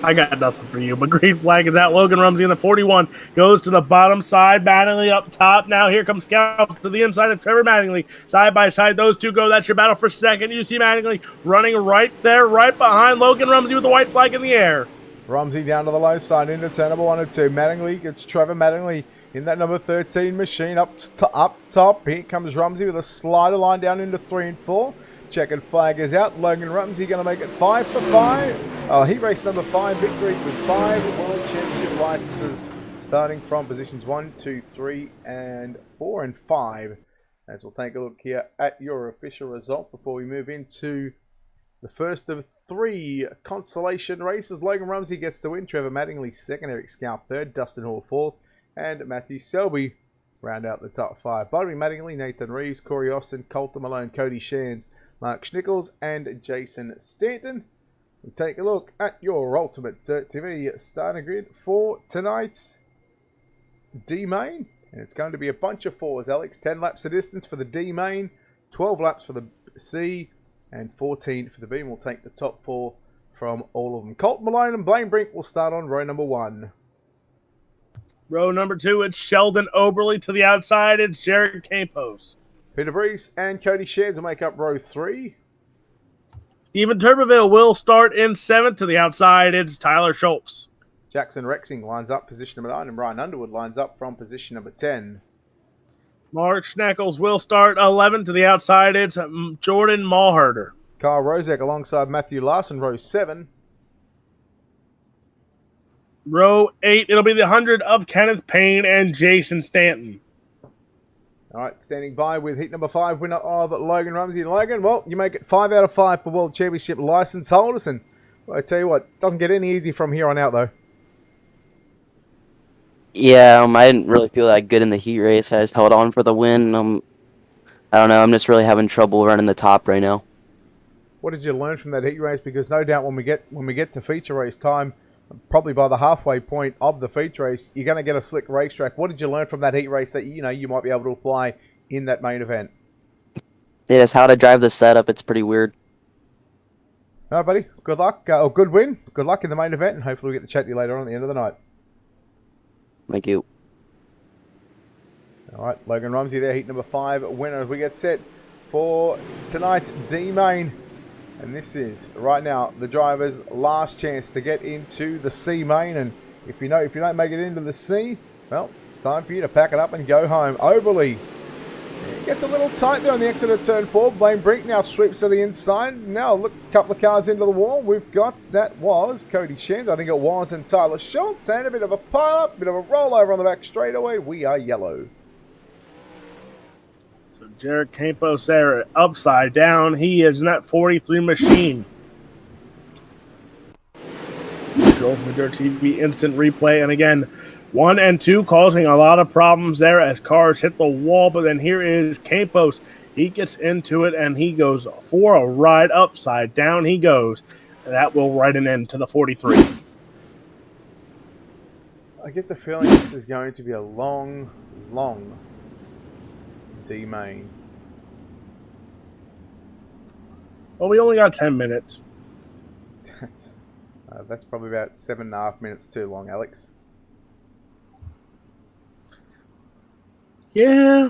I got nothing for you, but green flag is out. Logan Rumsey in the 41 goes to the bottom side. Mattingly up top. Now here comes Scout to the inside of Trevor Mattingly. Side by side, those two go. That's your battle for second. You see Mattingly running right there, right behind Logan Rumsey with the white flag in the air. Rumsey down to the low side into turn number 1 and 2. Mattingly gets Trevor Mattingly in that number 13 machine up top. Here comes Rumsey with a slider line down into 3 and 4. Checkered flag is out. Logan Rumsey going to make it 5 for 5. Oh, he raced number 5 victory with 5 World Championship licenses, starting from positions 1, 2, 3, and 4 and 5. As we'll take a look here at your official result before we move into the first of 3 consolation races. Logan Rumsey gets the win. Trevor Mattingly second. Eric Scout third. Dustin Hall fourth. And Matthew Selby round out the top 5. Bottoming Mattingly, Nathan Reeves, Corey Austin, Colton Malone, Cody Shands, Mark Schnickles, and Jason Stanton. We take a look at your Ultimate Dirt TV starter grid for tonight's D main. And it's going to be a bunch of 4s, Alex. 10 laps of distance for the D main, 12 laps for the C, and 14 for the B. And we'll take the top 4 from all of them. Colton Malone and Blaine Brink will start on row number 1. Row number 2, it's Sheldon Oberly. To the outside, it's Jared Campos. Peter Brees and Cody Shands will make up row 3. Stephen Turbeville will start in 7th. To the outside, it's Tyler Schultz. Jackson Rexing lines up position number 9, and Ryan Underwood lines up from position number 10. Mark Schneckles will start 11th. To the outside, it's Jordan Mulherder. Kyle Rozek alongside Matthew Larson, row 7. Row 8, it'll be the 100 of Kenneth Payne and Jason Stanton. All right, standing by with heat number 5, winner of Logan Rumsey. Logan, well, you make it 5 out of 5 for World Championship license holders. And well, I tell you what, it doesn't get any easy from here on out, though. Yeah, I didn't really feel that good in the heat race. I just held on for the win. I don't know, I'm just really having trouble running the top right now. What did you learn from that heat race? Because no doubt when we get to feature race time, probably by the halfway point of the feature race, you're going to get a slick racetrack. What did you learn from that heat race that you might be able to apply in that main event? Yeah, just how to drive the setup. It's pretty weird. All right, buddy. Good luck. Or good win. Good luck in the main event, and hopefully we get to chat to you later on at the end of the night. Thank you. All right, Logan Rumsey there, heat number 5 winner as we get set for tonight's D main. And this is right now the driver's last chance to get into the C main. And if you don't make it into the C, well, it's time for you to pack it up and go home. Overly gets a little tight there on the exit of turn 4. Blaine Brink now sweeps to the inside. Now look, a couple of cars into the wall. We've got, that was Cody Shands, I think it was, and Tyler Schultz, and a bit of a pile up, bit of a rollover on the back straightaway. We are yellow. So Jared Campos there upside down. He is in that 43 machine. UltimateDirtTV instant replay, and again, 1 and 2 causing a lot of problems there as cars hit the wall. But then here is Campos. He gets into it and he goes for a ride upside down. He goes. And that will write an end to the 43. I get the feeling this is going to be a long, long D main. Well, we only got 10 minutes. That's probably about 7.5 minutes too long, Alex. Yeah,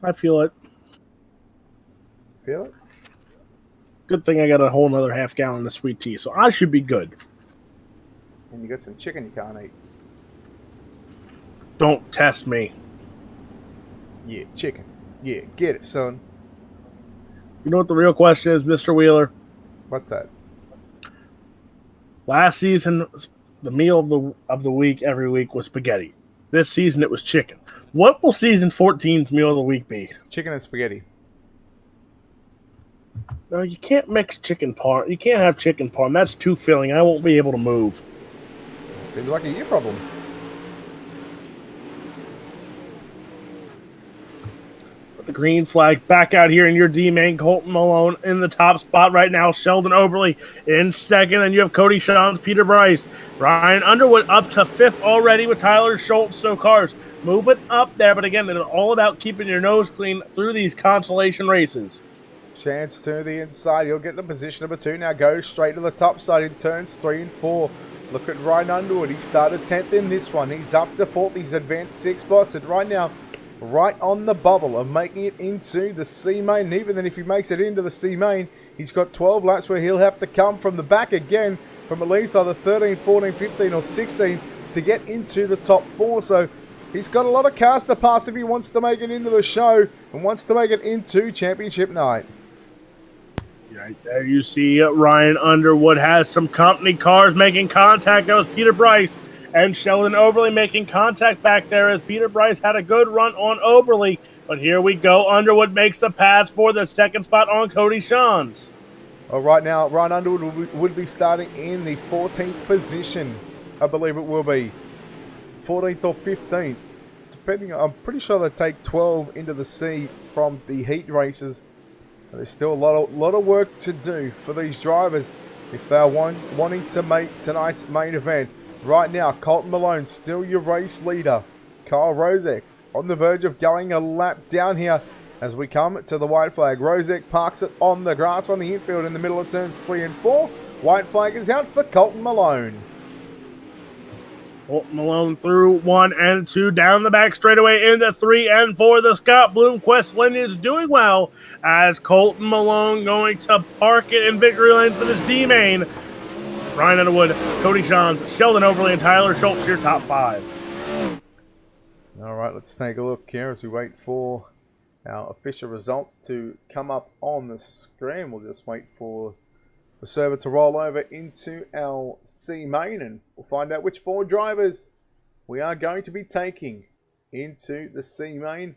I feel it. Feel it? Good thing I got a whole another half gallon of sweet tea, so I should be good. And you got some chicken you can't eat. Don't test me. Yeah, chicken. Yeah, get it, son. You know what the real question is, Mr. Wheeler? What's that? Last season, the meal of the week every week was spaghetti. This season, it was chicken. What will season 14's meal of the week be? Chicken and spaghetti. No, you can't mix chicken parm. You can't have chicken parm. That's too filling. I won't be able to move. Seems like a you problem. Put the green flag back out here in your D-main. Colton Malone in the top spot right now. Sheldon Oberly in second. And you have Cody Shans, Peter Bryce. Ryan Underwood up to fifth already with Tyler Schultz. So cars moving up there. But again, it's all about keeping your nose clean through these consolation races. Chance to the inside. He'll get into position number 2. Now goes straight to the top side in turns 3 and 4. Look at Ryan Underwood. He started 10th in this one. He's up to 4th. He's advanced 6 spots. And right now, right on the bubble of making it into the C main. And even then, if he makes it into the C main, he's got 12 laps where he'll have to come from the back again from at least either 13, 14, 15 or 16 to get into the top 4. So he's got a lot of cars to pass if he wants to make it into the show and wants to make it into championship night. Right there you see Ryan Underwood has some company cars making contact. That was Peter Bryce and Sheldon Oberly making contact back there as Peter Bryce had a good run on Oberly. But here we go. Underwood makes the pass for the second spot on Cody Shans. Well, right now, Ryan Underwood would be starting in the 14th position. I believe it will be 14th or 15th. Depending, I'm pretty sure they take 12 into the C from the heat races. There's still a lot of work to do for these drivers if they're wanting to make tonight's main event. Right now, Colton Malone still your race leader. Kyle Rozek on the verge of going a lap down here as we come to the white flag. Rozek parks it on the grass on the infield in the middle of turns 3 and 4. White flag is out for Colton Malone. Colton Malone through 1 and 2, down the back straightaway into 3 and 4. The Scott Bloomquist lineage doing well as Colton Malone going to park it in victory lane for this D-main. Ryan Underwood, Cody Shans, Sheldon Oberly, and Tyler Schultz, your top 5. All right, let's take a look here as we wait for our official results to come up on the screen. We'll just wait for the server to roll over into our C main and we'll find out which 4 drivers we are going to be taking into the C main,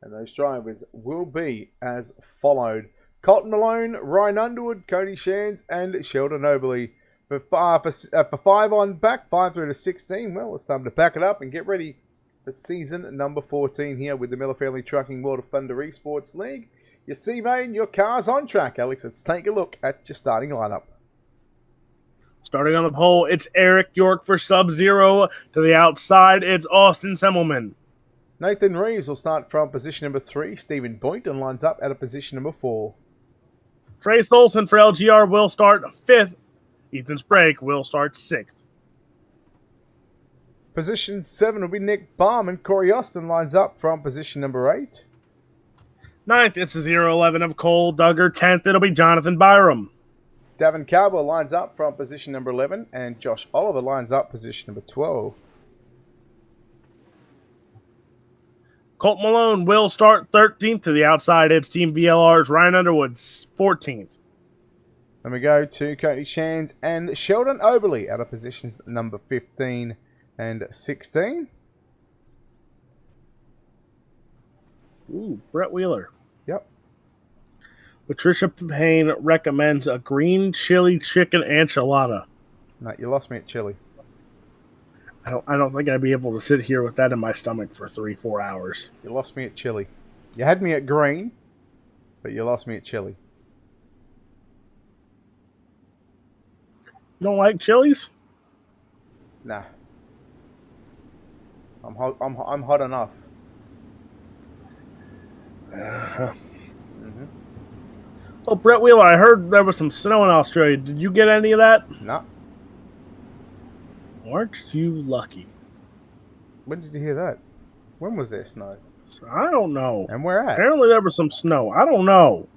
and those drivers will be as followed: Colton Malone, Ryan Underwood, Cody Shans, and Sheldon Oberly. For 5 on back, 5 through to 16, well, it's time to pack it up and get ready for season number 14 here with the Miller Family Trucking World of Thunder Esports League. Your C main, your car's on track, Alex. Let's take a look at your starting lineup. Starting on the pole, it's Eric York for Sub-Zero. To the outside, it's Austin Semmelman. Nathan Reeves will start from position number 3. Stephen Boynton lines up at a position number 4. Trace Olson for LGR will start 5th. Ethan Sprague will start 6th. Position 7 will be Nick Baum, and Corey Austin lines up from position number 8. 9th, it's the 011 of Cole Duggar. 10th, it'll be Jonathan Byram. Davin Cowbell lines up from position number 11, and Josh Oliver lines up position number 12. Colt Malone will start 13th. To the outside, it's Team VLR's Ryan Underwood, 14th. Then we go to Cody Shans and Sheldon Oberly out of positions number 15 and 16. Ooh, Brett Wheeler. Yep. Patricia Payne recommends a green chili chicken enchilada. No, you lost me at chili. I don't think I'd be able to sit here with that in my stomach for 3-4 hours. You lost me at chili. You had me at green, but you lost me at chili. You don't like chilies? Nah. I'm hot enough. Oh, Brett Wheeler, I heard there was some snow in Australia. Did you get any of that? No. Aren't you lucky? When did you hear that? When was there snow? I don't know. And where at? Apparently there was some snow. I don't know.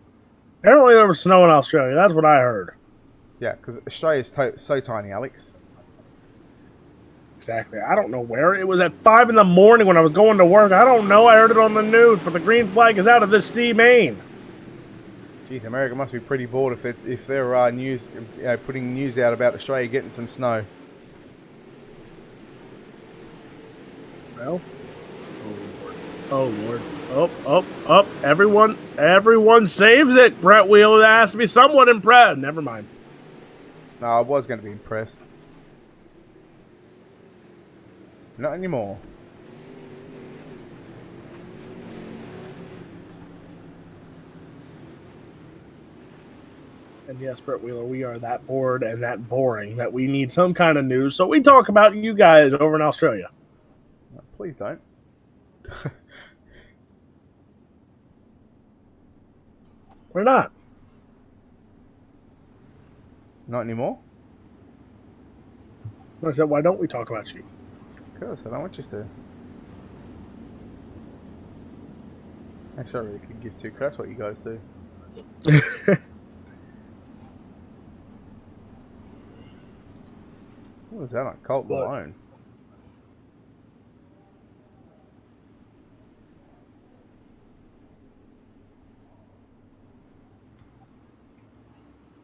Apparently there was snow in Australia. That's what I heard. Yeah, because Australia's so tiny, Alex. Exactly. I don't know where. It was at 5 in the morning when I was going to work. I don't know. I heard it on the news, but the green flag is out of this sea, Maine. Jeez, America must be pretty bored if they're news, putting news out about Australia getting some snow. Well, oh Lord, oh! Everyone saves it. Brett Wheeler has to be somewhat impressed. Never mind. No, I was going to be impressed. Not anymore. And yes, Brett Wheeler, we are that bored and that boring that we need some kind of news. So we talk about you guys over in Australia. No, please don't. We're not. Not anymore? I said, why don't we talk about you? Because I don't want you to. Actually, I really could give two craps what you guys do. What was that on Colt Malone?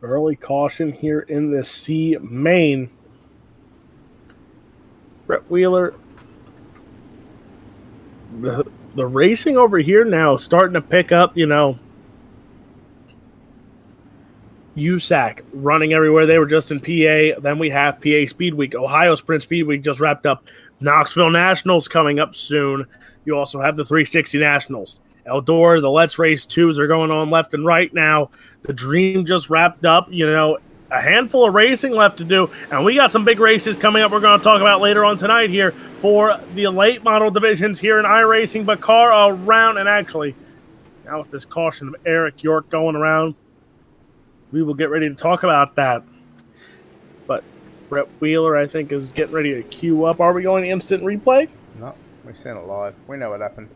Early caution here in the C main. Brett Wheeler. The racing over here now is starting to pick up, you know. USAC running everywhere. They were just in PA. Then we have PA Speed Week. Ohio Sprint Speed Week just wrapped up. Knoxville Nationals coming up soon. You also have the 360 Nationals. Eldora, the Let's Race 2s are going on left and right now. The Dream just wrapped up. You know, a handful of racing left to do. And we got some big races coming up we're going to talk about later on tonight here for the late model divisions here in iRacing. But car around, and actually, now with this caution of Eric York going around, we will get ready to talk about that. But Brett Wheeler, I think, is getting ready to queue up. Are we going instant replay? No, we sent it live. We know what happened.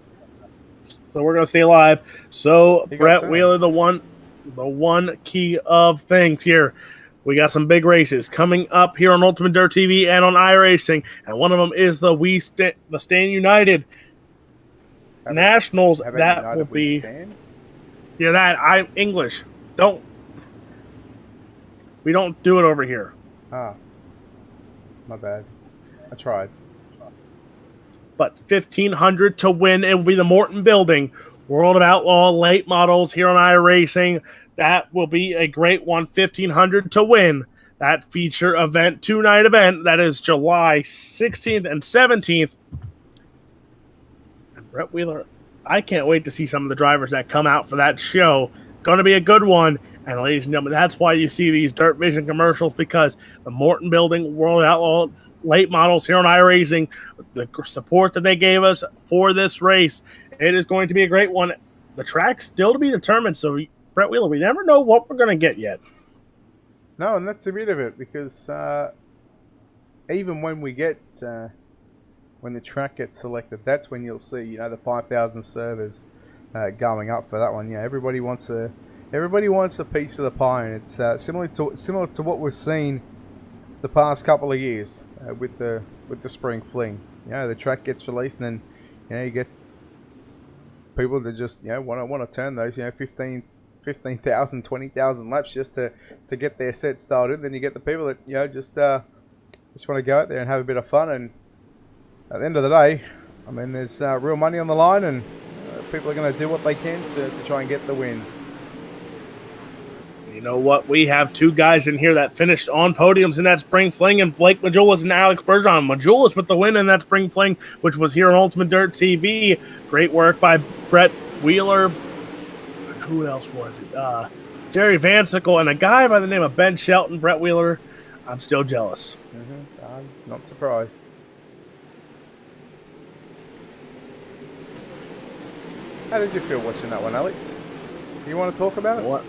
So we're going to stay live. So You got Brett time. Wheeler, the one key of things here. We got some big races coming up here on UltimateDirtTV and on iRacing, and one of them is the Stand United Nationals. That United will be Stand? I'm English. We don't do it over here. Ah, my bad. I tried. But 1,500 to win. It will be the Morton Building. World of Outlaw late models here on iRacing. That will be a great one. 1,500 to win. That feature event, 2-night event. That is July 16th and 17th. And Brett Wheeler, I can't wait to see some of the drivers that come out for that show. Going to be a good one. And ladies and gentlemen, that's why you see these Dirt Vision commercials, because the Morton Building World Outlaw late models here on iRacing, the support that they gave us for this race, it is going to be a great one. The track's still to be determined, so Brett Wheeler, we never know what we're going to get yet. No, and that's the bit of it, because even when we get, when the track gets selected, that's when you'll see, you know, the 5,000 servers going up for that one. Yeah, everybody wants a piece of the pie, and it's similar to what we've seen the past couple of years with the spring fling. You know, the track gets released, and then you get people that just want to turn those 15,000, 20,000 laps just to get their set started. Then you get the people that just want to go out there and have a bit of fun. And at the end of the day, I mean, there's real money on the line, and people are going to do what they can to try and get the win. You know what? We have two guys in here that finished on podiums in that spring fling, and Blake Majulis and Alex Bergeron. Majulis with the win in that spring fling, which was here on Ultimate Dirt TV. Great work by Brett Wheeler. Who else was it? Jerry Vansickle and a guy by the name of Ben Shelton. Brett Wheeler, I'm still jealous. I'm not surprised. How did you feel watching that one, Alex? Do you want to talk about it?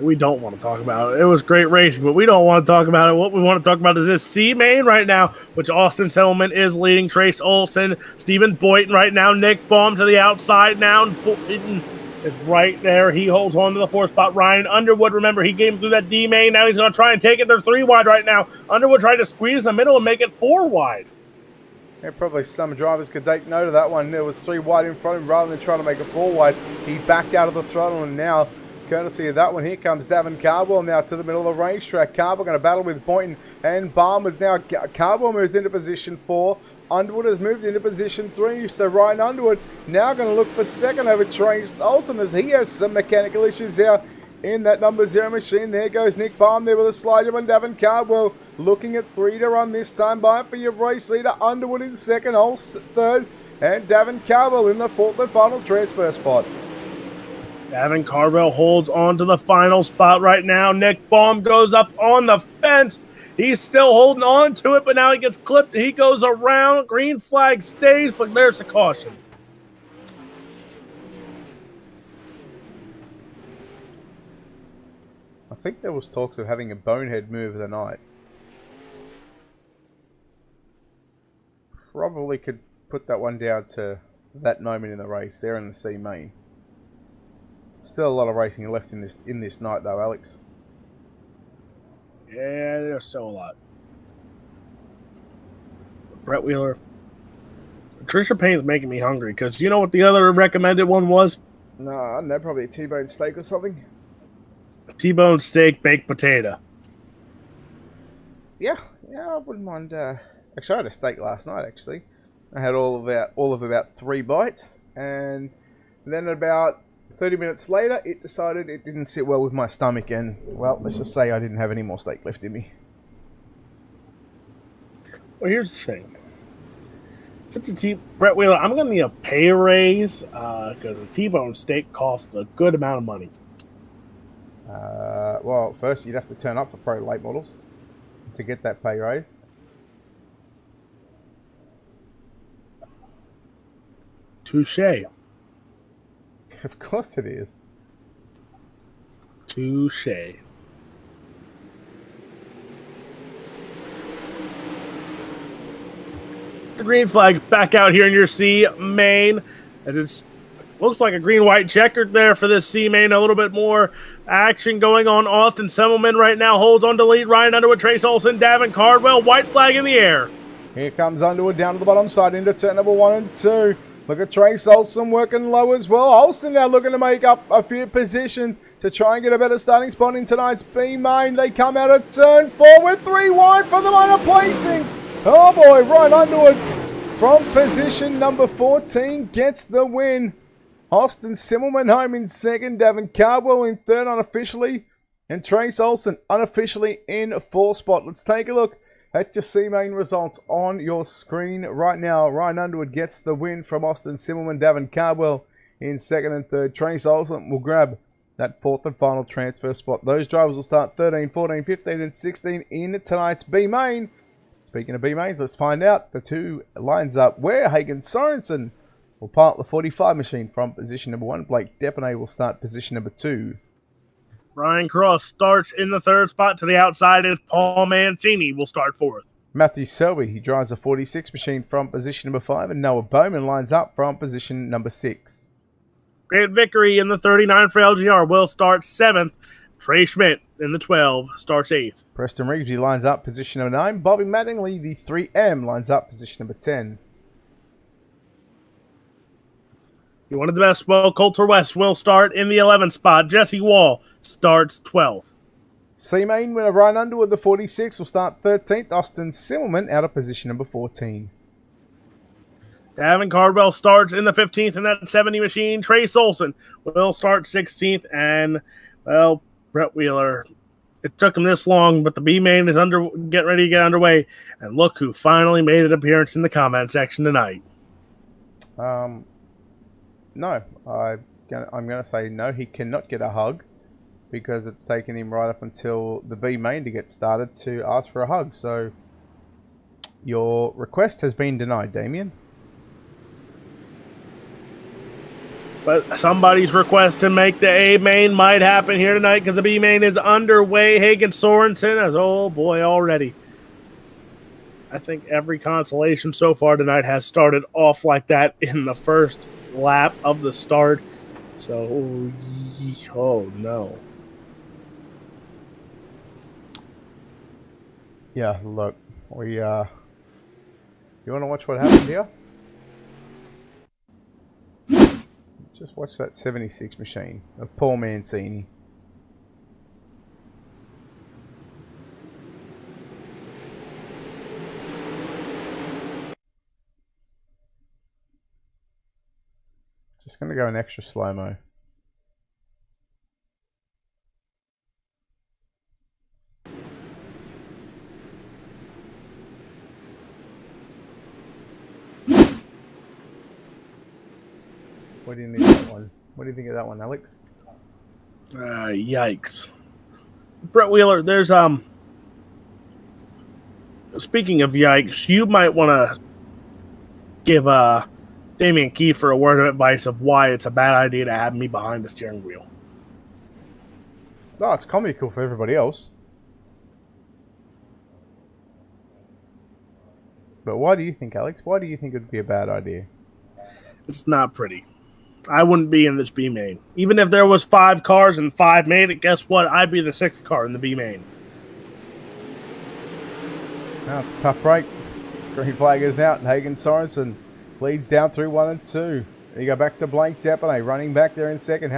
we don't want to talk about it. It was great racing, but we don't want to talk about it. What we want to talk about is this C main right now, which Austin Settlement is leading. Trace Olson, Stephen Boyton right now, Nick Baum to the outside now. Boyton is right there. He holds on to the 4th spot. Ryan Underwood, remember, he came through that D main. Now he's going to try and take it. They're 3 wide right now. Underwood trying to squeeze the middle and make it 4 wide. Yeah, probably some drivers could take note of that one. There was 3 wide in front of him rather than trying to make it 4 wide. He backed out of the throttle, and now, courtesy of that one, here comes Davin Cardwell now to the middle of the racetrack. Cardwell going to battle with Boynton and Balmers now. Cardwell moves into position 4. Underwood has moved into position 3. So Ryan Underwood now going to look for second over Trace Olson as he has some mechanical issues there in that number 0 machine. There goes Nick Baum there with a slide jump on Davin Cardwell. Looking at 3 to run this time by for your race leader. Underwood in second, Olson third, and Davin Cardwell in the 4th and final transfer spot. Davin Cardwell holds on to the final spot right now. Nick Baum goes up on the fence. He's still holding on to it, but now he gets clipped. He goes around. Green flag stays, but there's a caution. I think there was talks of having a bonehead move of the night. Probably could put that one down to that moment in the race there in the C main. Still a lot of racing left in this night though, Alex. Yeah, there's still a lot. Brett Wheeler. Patricia Payne's making me hungry because you know what the other recommended one was? No, I don't know, probably a T-bone steak or something. T-bone steak, baked potato. Yeah, I wouldn't mind. Actually, I had a steak last night. Actually, I had all of about 3 bites, and then about 30 minutes later, it decided it didn't sit well with my stomach, and well, let's just say I didn't have any more steak left in me. Well, here's the thing. If it's a Brett Wheeler, I'm going to need a pay raise because a T-bone steak costs a good amount of money. Well, first you'd have to turn up for pro late models to get that pay raise. Touche. Of course it is. Touche. The green flag back out here in your C main as it's looks like a green-white checkered there for this C main. A little bit more action going on. Austin Semmelman right now holds on to lead. Ryan Underwood, Trace Olson, Davin Cardwell. White flag in the air. Here comes Underwood down to the bottom side into turn number 1 and 2. Look at Trace Olson working low as well. Olson now looking to make up a few positions to try and get a better starting spot in tonight's B main. They come out of turn 4 with 3 wide for the minor placings. Oh boy, Ryan Underwood from position number 14 gets the win. Austin Simmelman home in second, Davin Cardwell in third unofficially, and Trace Olson unofficially in 4th spot. Let's take a look at your C main results on your screen right now. Ryan Underwood gets the win from Austin Simmelman, Davin Cardwell in second and third. Trace Olson will grab that 4th and final transfer spot. Those drivers will start 13, 14, 15 and 16 in tonight's B main. Speaking of B mains, let's find out the 2 lines up where Hagen Sorensen will pilot the 45 machine from position number 1. Blake Depinay will start position number 2. Ryan Cross starts in the 3rd spot. To the outside is Paul Mancini will start 4th. Matthew Selby, he drives a 46 machine from position number 5. And Noah Bowman lines up from position number 6. Grant Vickery in the 39 for LGR will start 7th. Trey Schmidt in the 12 starts 8th. Preston Reevesy lines up position number 9. Bobby Mattingly, the 3M, lines up position number 10. One of the best, well, Coulter West will start in the 11th spot. Jesse Wall starts 12th. C main winner Ryan Underwood, the 46, will start 13th. Austin Simmelman out of position number 14. Davin Cardwell starts in the 15th in that 70 machine. Trace Olson will start 16th. And, well, Brett Wheeler, it took him this long, but the B main is getting ready to get underway. And look who finally made an appearance in the comment section tonight. No, I'm going to say no, he cannot get a hug because it's taken him right up until the B main to get started to ask for a hug. So your request has been denied, Damien. But somebody's request to make the A main might happen here tonight because the B main is underway. Hagen Sorensen is, oh boy, already. I think every consolation so far tonight has started off like that in the first lap of the start. So, oh no. Yeah, look, you want to watch what happened here? Just watch that 76 machine of Paul Mancini. Just going to go in extra slow-mo. What do you need that one? What do you think of that one, Alex? Yikes. Brett Wheeler, there's speaking of yikes, you might want to give Damian Kiefer a word of advice of why it's a bad idea to have me behind the steering wheel. No, it's comical for everybody else. But why do you think, Alex? Why do you think it would be a bad idea? It's not pretty. I wouldn't be in this B main. Even if there was 5 cars and 5 made it, guess what? I'd be the 6th car in the B main. Now it's a tough break. Green flag is out. Hagen Sorensen leads down through 1 and 2. You go back to Blake Depine running back there in second.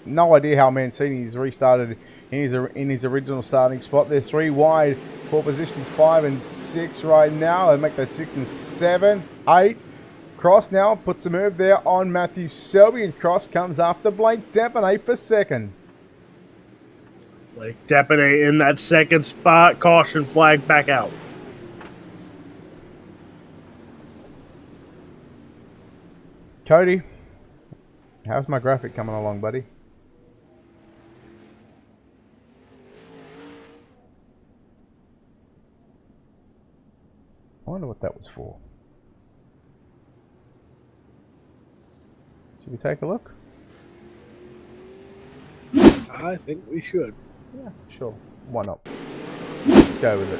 No idea how Mancini's restarted in his original starting spot. They're 3 wide for positions 5 and 6 right now. They make that 6 and 7, 8. Cross now puts a move there on Matthew Selby, and Cross comes after Blake Depine for second. Blake Depine in that second spot. Caution flag back out. Cody, how's my graphic coming along, buddy? I wonder what that was for. Should we take a look? I think we should. Yeah, sure. Why not? Let's go with it.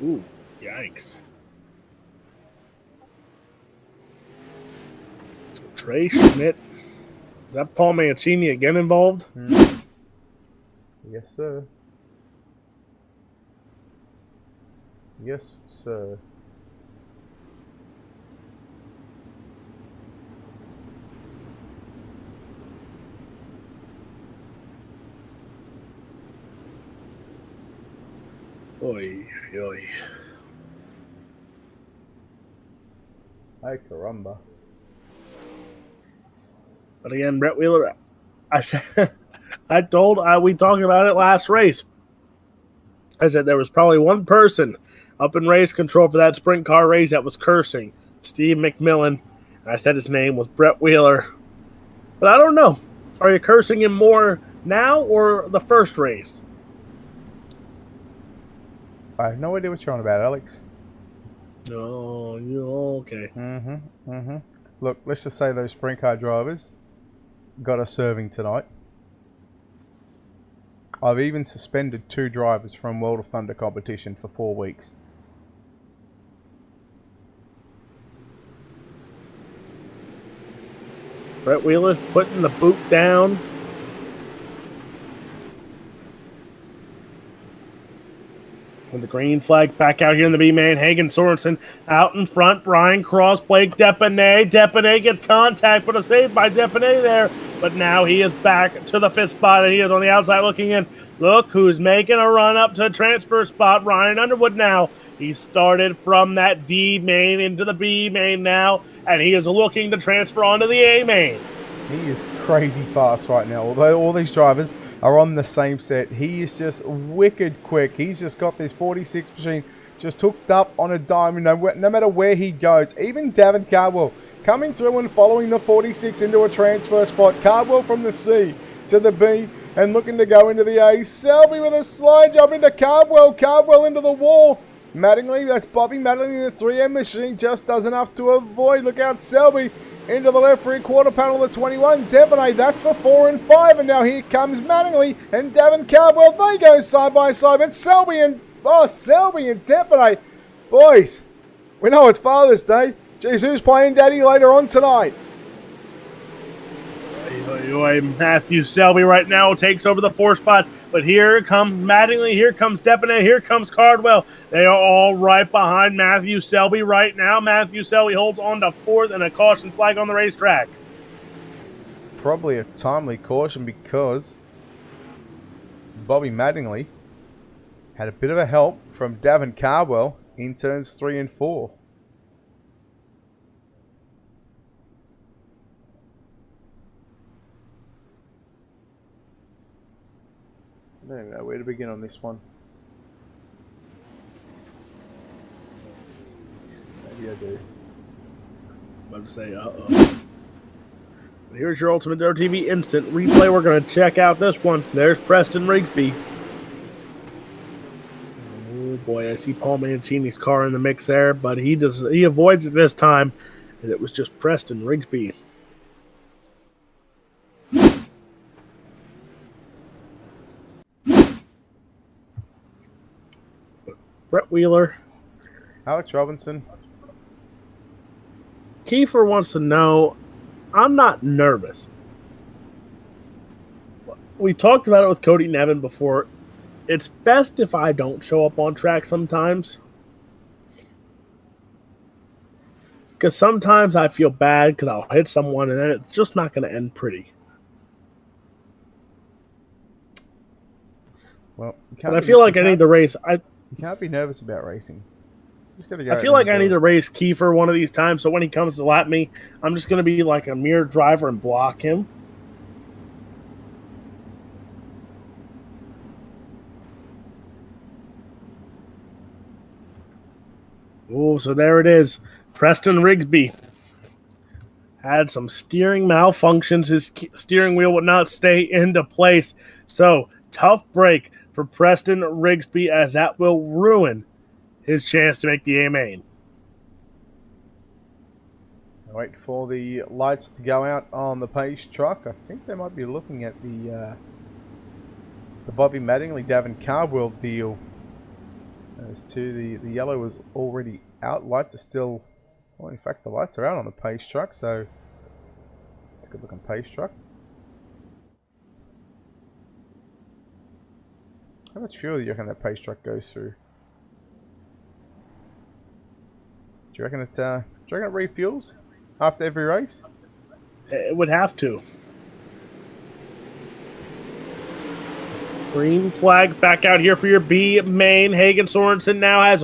Ooh, yikes. So Trey Schmidt. Is that Paul Mancini again involved? Yes, sir. Yes, sir. Oy, oy. Ay, caramba. But again, Brett Wheeler, I said, we talked about it last race. I said there was probably one person up in race control for that sprint car race that was cursing, Steve McMillan. And I said his name was Brett Wheeler. But I don't know. Are you cursing him more now or the first race? I have no idea what you're on about, Alex. Oh, you okay. Look, let's just say those sprint car drivers got a serving tonight. I've even suspended 2 drivers from World of Thunder competition for 4 weeks. Brett Wheeler putting the boot down. With the green flag back out here in the B-main. Hagen Sorensen out in front. Brian Cross, Blake Depine. Depine gets contact, but a save by Depine there. But now he is back to the 5th spot, and he is on the outside looking in. Look who's making a run up to transfer spot. Ryan Underwood now. He started from that D main into the B main now, and he is looking to transfer onto the A main. He is crazy fast right now. Although all these drivers are on the same set, he is just wicked quick. He's just got this 46 machine just hooked up on a dime. No matter where he goes. Even Davin Cardwell coming through and following the 46 into a transfer spot. Cardwell from the C to the B and looking to go into the A. Selby with a slide job into Cardwell. Cardwell into the wall. Mattingly, that's Bobby Mattingly. The 3M machine just does enough to avoid. Look out, Selby into the left rear quarter panel of the 21. Devaney, that's for 4 and 5. And now here comes Mattingly and Davin Cardwell. They go side by side. But Selby and Devaney. Boys, we know it's Father's Day. Jeez, who's playing Daddy later on tonight? Matthew Selby right now takes over the 4 spot, but here comes Mattingly, here comes Depanay, here comes Cardwell. They are all right behind Matthew Selby right now. Matthew Selby holds on to 4th and a caution flag on the racetrack. Probably a timely caution because Bobby Mattingly had a bit of a help from Davin Cardwell in turns 3 and 4. I don't know where to begin on this one. Maybe I do. I'm about to say, uh-oh. But here's your Ultimate Dirt TV instant replay. We're going to check out this one. There's Preston Rigsby. Oh boy, I see Paul Mancini's car in the mix there, but he avoids it this time, and it was just Preston Rigsby. Brett Wheeler. Alex Robinson. Kiefer wants to know, I'm not nervous. We talked about it with Cody Nevin before. It's best if I don't show up on track sometimes. Because sometimes I feel bad because I'll hit someone and then it's just not going to end pretty. Well, and I feel like I need to race. You can't be nervous about racing. Just gotta go I feel like I need to race Kiefer one of these times, so when he comes to lap me, I'm just going to be like a mere driver and block him. Oh, so there it is. Preston Rigsby had some steering malfunctions. His steering wheel would not stay into place. So, tough break for Preston Rigsby, as that will ruin his chance to make the A main. Wait for the lights to go out on the Pace truck. I think they might be looking at the Bobby Mattingly Davin Cardwell deal. As to the yellow was already out. Lights are still, well, in fact the lights are out on the Pace truck, so let's go look on Pace truck. How much fuel do you reckon that Pace truck goes through? Do you reckon it refuels after every race? It would have to. Green flag back out here for your B main. Hagen Sorensen now has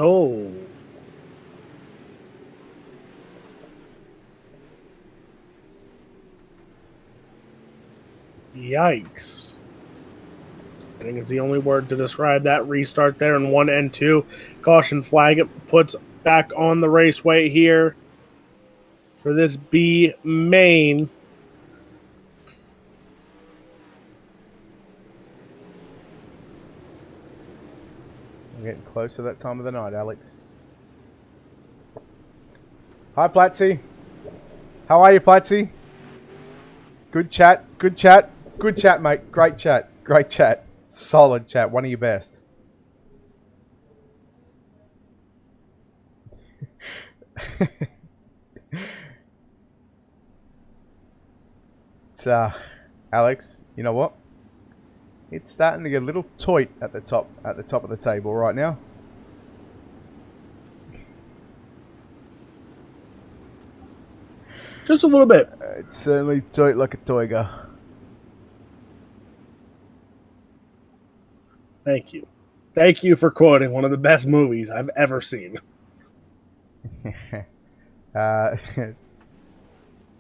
Yikes. I think it's the only word to describe that restart there in 1 and 2. Caution flag it puts back on the raceway here for this B main. We're getting close to that time of the night, Alex. Hi, Platsy. How are you, Platsy? Good chat, good chat. Good chat, mate. Great chat. Great chat. Solid chat. One of your best. It's, Alex, you know what? It's starting to get a little tight at the top of the table right now. Just a little bit. It's certainly tight like a tiger. Thank you. Thank you for quoting one of the best movies I've ever seen.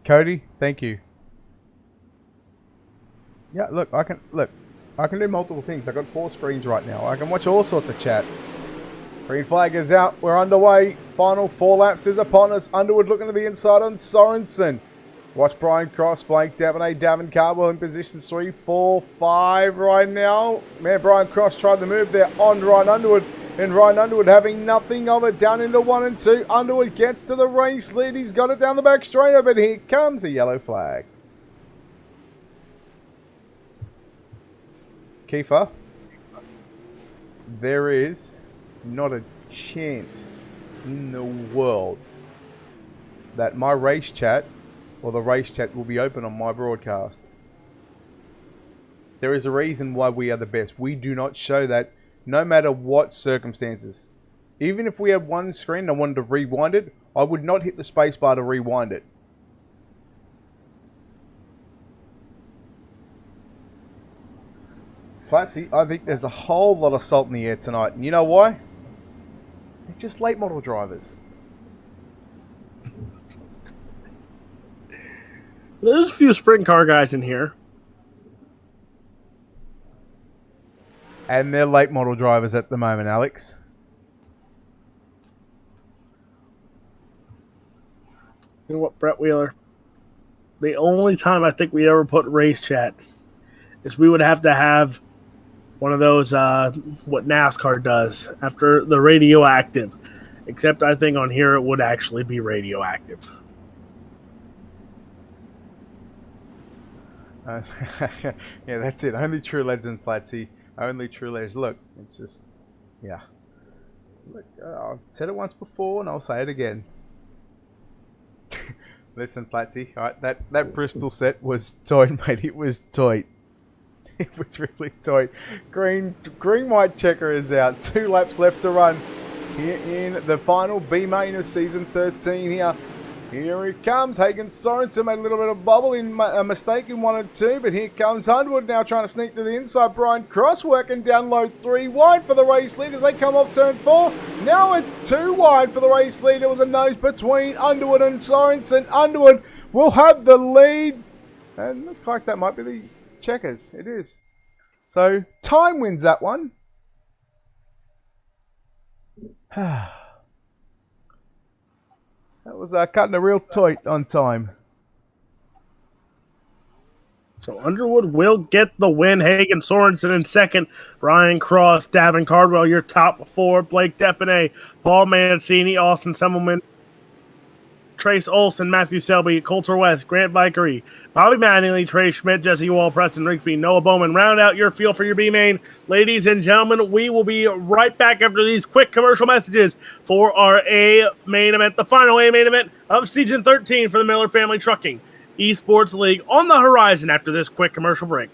Cody, thank you. Yeah, look, I can do multiple things. I've got 4 screens right now. I can watch all sorts of chat. Green flag is out. We're underway. Final 4 laps is upon us. Underwood looking to the inside on Sorensen. Watch Brian Cross, Blake Devaney, Davin Cardwell in positions 3, 4, 5 right now. Man, Brian Cross tried the move there on Ryan Underwood. And Ryan Underwood having nothing of it, down into 1 and 2. Underwood gets to the race lead. He's got it down the back straight, but here comes the yellow flag. Kiefer, there is not a chance in the world that my race chat or the race chat will be open on my broadcast. There is a reason why we are the best. We do not show that no matter what circumstances. Even if we had one screen and I wanted to rewind it, I would not hit the space bar to rewind it. Platzi, I think there's a whole lot of salt in the air tonight. And you know why? They're just late model drivers. There's a few sprint car guys in here. And they're late model drivers at the moment, Alex. You know what, Brett Wheeler? The only time I think we ever put race chat is we would have to have one of those, what NASCAR does after the radioactive. Except I think on here it would actually be radioactive. Yeah, that's it. Only true lads and Platzi. Only true lads. Look, it's just, yeah. Look, I've said it once before and I'll say it again. Listen, Platzi. Alright, that Bristol set was tight, mate. It was tight. It was really tight. Green white checker is out. 2 laps left to run here in the final B main of season 13 here. Here it comes. Hagen Sorensen made a little bit of bubble in a mistake in 1 and 2, but here comes Underwood now trying to sneak to the inside. Brian Cross working down low 3 wide for the race lead as they come off turn 4. Now it's 2 wide for the race lead. There was a nose between Underwood and Sorensen. Underwood will have the lead, and looks like that might be the checkers. It is. So time wins that one. That was cutting a real tight on time. So Underwood will get the win. Hagen Sorensen in second. Brian Cross, Davin Cardwell, your top 4. Blake Depanay, Paul Mancini, Austin Semmelman, Trace Olson, Matthew Selby, Coulter West, Grant Vickery, Bobby Mattingly, Trey Schmidt, Jesse Wall, Preston Rigby, Noah Bowman. Round out your field for your B main. Ladies and gentlemen, we will be right back after these quick commercial messages for our A main event, the final A main event of season 13 for the Miller Family Trucking Esports League on the horizon after this quick commercial break.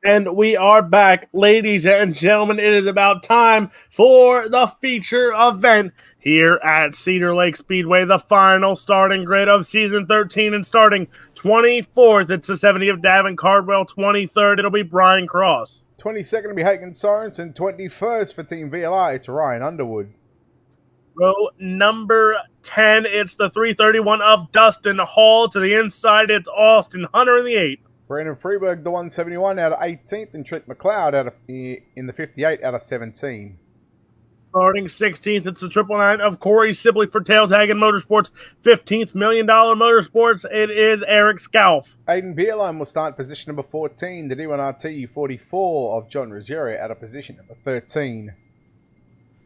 And we are back, ladies and gentlemen. It is about time for the feature event here at Cedar Lake Speedway, the final starting grid of Season 13, and starting 24th, it's the 70th Davin Cardwell, 23rd, it'll be Brian Cross. 22nd will be Hagen Sorensen. 21st for Team VLI, it's Ryan Underwood. Row number 10, it's the 331 of Dustin Hall. To the inside, it's Austin Hunter in the 8. Brandon Freeberg, the 171 out of 18th, and Trent McLeod in the 58 out of 17. Starting 16th, it's the 999 of Corey Sibley for Tailtagging Motorsports. 15th $1 Million Motorsports, it is Eric Scalf. Aiden Beerline will start position number 14. The D1RT 44 of John Ruggiero out of position number 13.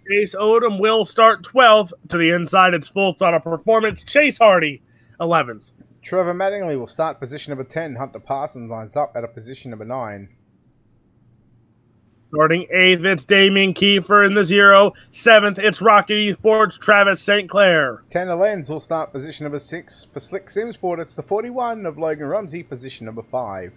Chase Odom will start 12th. To the inside, it's Full Throttle Performance. Chase Hardy, 11th. Trevor Mattingly will start position number 10. Hunter Parsons lines up at a position number 9. Starting 8th, it's Damien Kiefer in the 0. 7th, it's Rocket Esports, Travis St. Clair. Tanner Lenz will start position number 6. For Slick Simsport, it's the 41 of Logan Rumsey, position number 5.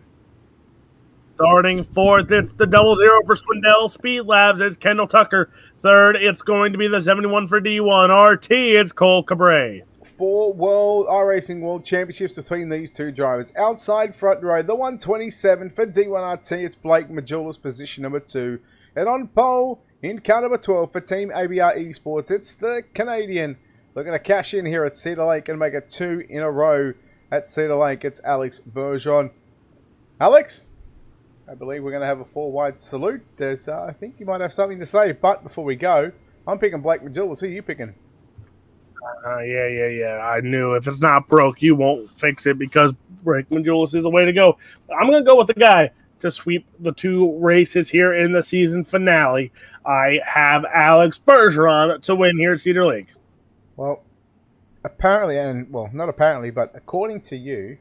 Starting 4th, it's the 00 for Swindell Speed Labs. It's Kendall Tucker. 3rd, it's going to be the 71 for D1RT. It's Cole Cabray. 4 World iRacing World Championships between these two drivers. Outside front row, the 127 for D1RT, it's Blake Majulis, position number 2. And on pole, in car number 12 for Team ABR Esports, it's the Canadian. Looking to cash in here at Cedar Lake and make it 2 in a row at Cedar Lake. It's Alex Bergeron. Alex, I believe we're going to have a 4-wide salute. I think you might have something to say, but before we go, I'm picking Blake Majulis. Who are you picking? Yeah. I knew if it's not broke, you won't fix it because Blake Majulis is the way to go. I'm going to go with the guy to sweep the 2 races here in the season finale. I have Alex Bergeron to win here at Cedar Lake. Well, apparently, and well, not apparently, but according to you,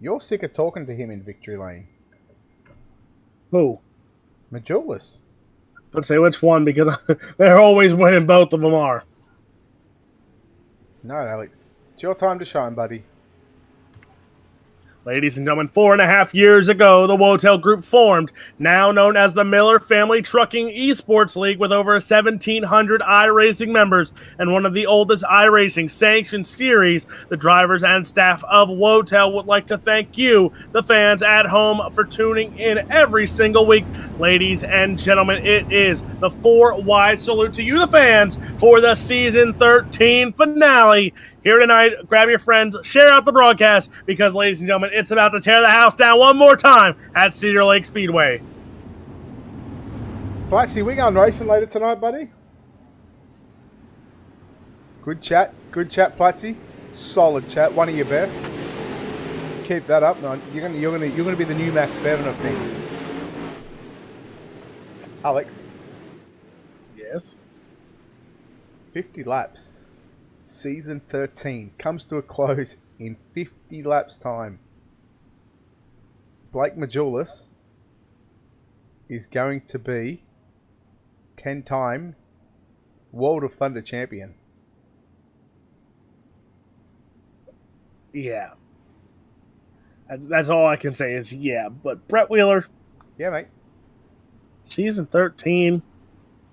you're sick of talking to him in victory lane. Who? Majulis. Let's say which one because they're always winning. Both of them are. No, Alex. It's your time to shine, buddy. Ladies and gentlemen, 4.5 years ago, the Wotel Group formed, now known as the Miller Family Trucking Esports League, with over 1,700 iRacing members and one of the oldest iRacing sanctioned series. The drivers and staff of Wotel would like to thank you, the fans at home, for tuning in every single week. Ladies and gentlemen, it is the 4-wide salute to you, the fans, for the Season 13 finale. Here tonight, grab your friends, share out the broadcast, because, ladies and gentlemen, it's about to tear the house down one more time at Cedar Lake Speedway. Platzy, we going racing later tonight, buddy? Good chat, Platzy. Solid chat, one of your best. Keep that up, man. You're gonna be the new Max Bevan of things. Alex. Yes. 50 laps. Season 13 comes to a close in 50 laps time. Blake Majulis is going to be 10-time World of Thunder champion. Yeah. That's all I can say is yeah. But Brett Wheeler. Yeah, mate. Season 13.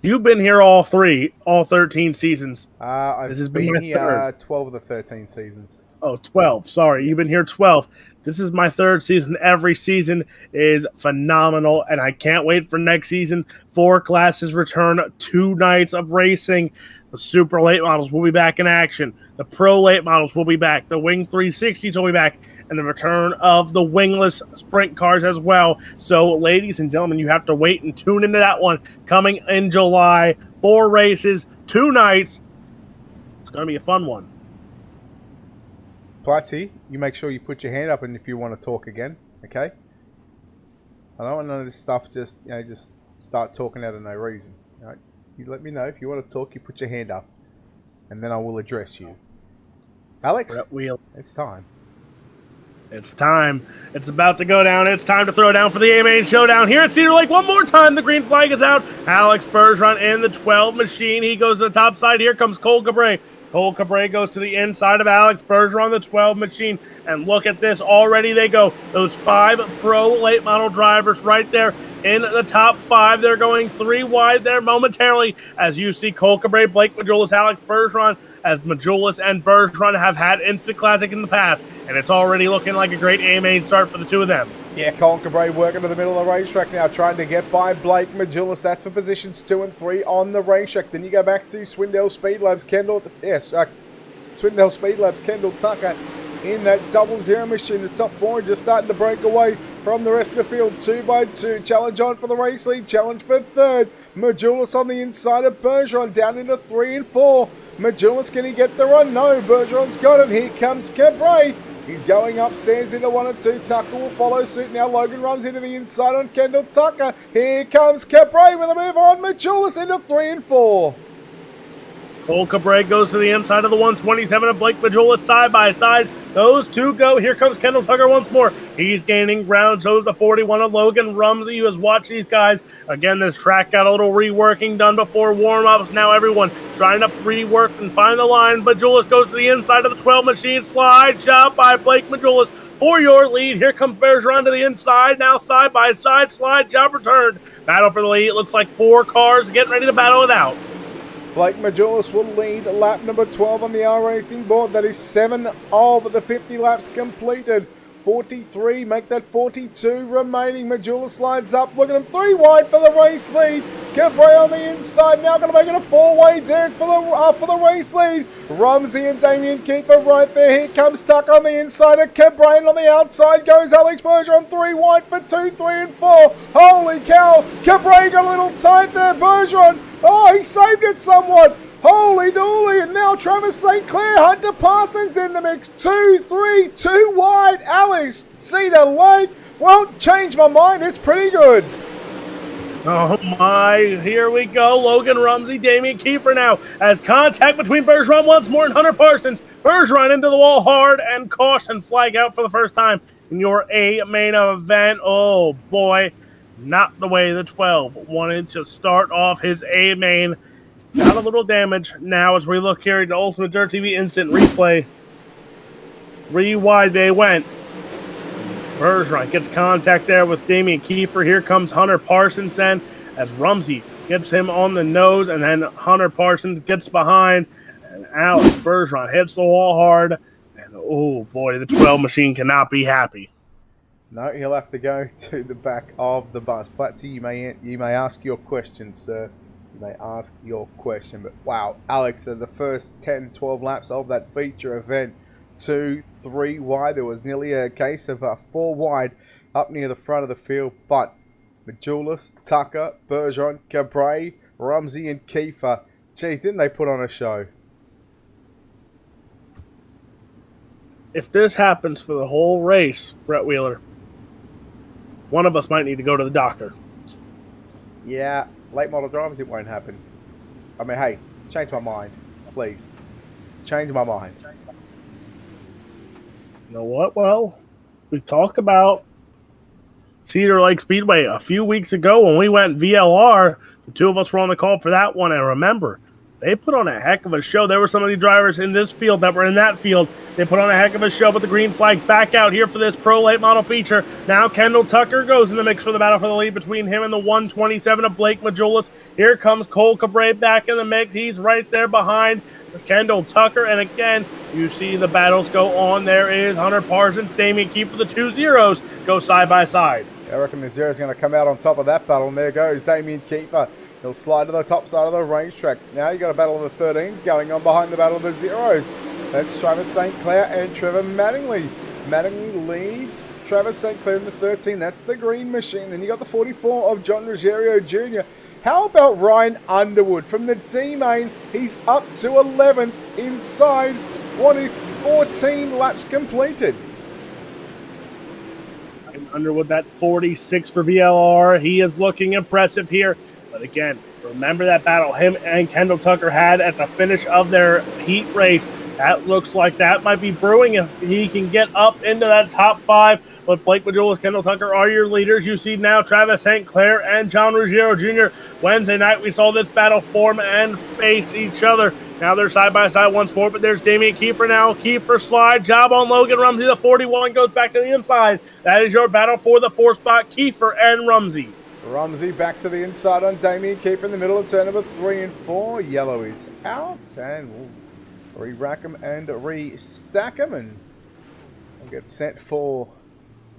You've been here all 13 seasons. I've this has been my here third. 12 of the 13 seasons. Oh, 12. Sorry, you've been here 12. This is my 3rd season. Every season is phenomenal, and I can't wait for next season. 4 classes return, 2 nights of racing. The super late models will be back in action. The pro late models will be back. The wing 360s will be back. And the return of the wingless sprint cars as well. So, ladies and gentlemen, you have to wait and tune into that one coming in July. 4 races, 2 nights. It's going to be a fun one. Platzy, you make sure you put your hand up and if you want to talk again, okay? I don't want none of this stuff just start talking out of no reason. All right? You let me know if you want to talk, you put your hand up and then I will address you. Alex, it's time. It's time. It's about to go down. It's time to throw down for the A-Main Showdown here at Cedar Lake. One more time, the green flag is out. Alex Bergeron in the 12 machine. He goes to the top side. Here comes Cole Cabray. Cole Cabre goes to the inside of Alex Bergeron, the 12 machine. And look at this. Already they go. Those 5 pro late model drivers right there in the top 5. They're going 3 wide there momentarily as you see Cole Cabre, Blake Majulis, Alex Bergeron, as Majulis and Bergeron have had instant classic in the past. And it's already looking like a great A-main start for the two of them. Yeah, Cole Cabre working to the middle of the racetrack now, trying to get by Blake Majulis. That's for positions 2 and 3 on the racetrack. Then you go back to Swindell Speed Labs, Swindell Speed Labs, Kendall Tucker in that 00 machine. The top 4 just starting to break away from the rest of the field. 2 by 2. Challenge on for the race lead. Challenge for 3rd. Majulis on the inside of Bergeron, down into 3 and 4. Majulis, can he get the run? No, Bergeron's got it. Here comes Cabre. He's going upstairs into 1 and 2. Tucker will follow suit now. Logan runs into the inside on Kendall Tucker. Here comes Cabre with a move on. Majulis into 3 and 4. Cole Cabre goes to the inside of the 127 of Blake Majulis side by side. Those two go. Here comes Kendall Tucker once more. He's gaining ground. Shows the 41 of Logan Rumsey, who has watched these guys. Again, this track got a little reworking done before warm-ups. Now everyone trying to rework and find the line. Majulis goes to the inside of the 12 machine. Slide shot by Blake Majulis for your lead. Here comes Bergeron to the inside. Now side by side. Slide job returned. Battle for the lead. It looks like 4 cars getting ready to battle it out. Blake Majulis will lead lap number 12 on the iRacing board. That is 7 of the 50 laps completed. 43, make that 42 remaining. Majulis slides up. Look at him, 3 wide for the race lead. Cabre on the inside, now going to make it a 4-way dance for the race lead. Rumsey and Damien Keeper right there. Here comes Tucker on the inside of Cabre, and on the outside goes Alex Bergeron. 3 wide for 2, 3 and 4. Holy cow, Cabre got a little tight there. Bergeron, oh, he saved it somewhat. Holy dooly, and now Travis St. Clair, Hunter Parsons in the mix. 2, 3, 2 wide. Alex, Cedar late. Well, change my mind, it's pretty good. Oh my, here we go. Logan Rumsey, Damien Kiefer now as contact between Bergeron once more and Hunter Parsons. Bergeron into the wall hard, and caution flag out for the first time in your A-main event. Oh boy, not the way the 12 wanted to start off his A-main. Got a little damage now as we look here at the Ultimate Dirt TV instant replay. 3 wide they went. Bergeron gets contact there with Damien Kiefer. Here comes Hunter Parsons then as Rumsey gets him on the nose, and then Hunter Parsons gets behind, and Alex Bergeron hits the wall hard. And oh boy, the 12 machine cannot be happy. No, he'll have to go to the back of the bus. Platsy, you may ask your question, sir. You may ask your question. But wow, Alex, the first 10, 12 laps of that feature event, 2, 3 wide. There was nearly a case of 4 wide up near the front of the field. But Majulis, Tucker, Bergeron, Cabre, Rumsey, and Kiefer. Gee, didn't they put on a show? If this happens for the whole race, Brett Wheeler, one of us might need to go to the doctor. Yeah, late model drivers, it won't happen. I mean, hey, change my mind, please. Change my mind. You know what? Well, we talked about Cedar Lake Speedway a few weeks ago when we went VLR. The two of us were on the call for that one, and remember, they put on a heck of a show. There were some of the drivers in this field that were in that field. They put on a heck of a show, but the green flag back out here for this pro late model feature. Now Kendall Tucker goes in the mix for the battle for the lead between him and the 127 of Blake Majulis. Here comes Cole Cabre back in the mix. He's right there behind Kendall Tucker, and again, you see the battles go on. There is Hunter Parsons, Damien Keefe for the 2 zeros go side by side. I reckon the zero's going to come out on top of that battle, and there goes Damien Keefer. He'll slide to the top side of the racetrack. Now you got a battle of the 13s going on behind the battle of the zeros. That's Travis St. Clair and Trevor Mattingly. Mattingly leads Travis St. Clair in the 13. That's the green machine. Then you got the 44 of John Ruggiero Jr. How about Ryan Underwood from the D main? He's up to 11th inside what is 14 laps completed. Underwood, that 46 for VLR. He is looking impressive here. But again, remember that battle him and Kendall Tucker had at the finish of their heat race. That looks like that might be brewing if he can get up into that top 5. But Blake Majulis, Kendall Tucker are your leaders. You see now Travis St. Clair and John Ruggiero Jr. Wednesday night, we saw this battle form and face each other. Now they're side by side once more, but there's Damian Kiefer now. Kiefer slide, job on Logan Rumsey. The 41 goes back to the inside. That is your battle for the 4th spot, Kiefer and Rumsey. Rumsey back to the inside on Damien Kiefer in the middle of turn number 3 and 4. Yellow is out, and we'll re-rack them and re-stack them, and we'll get set for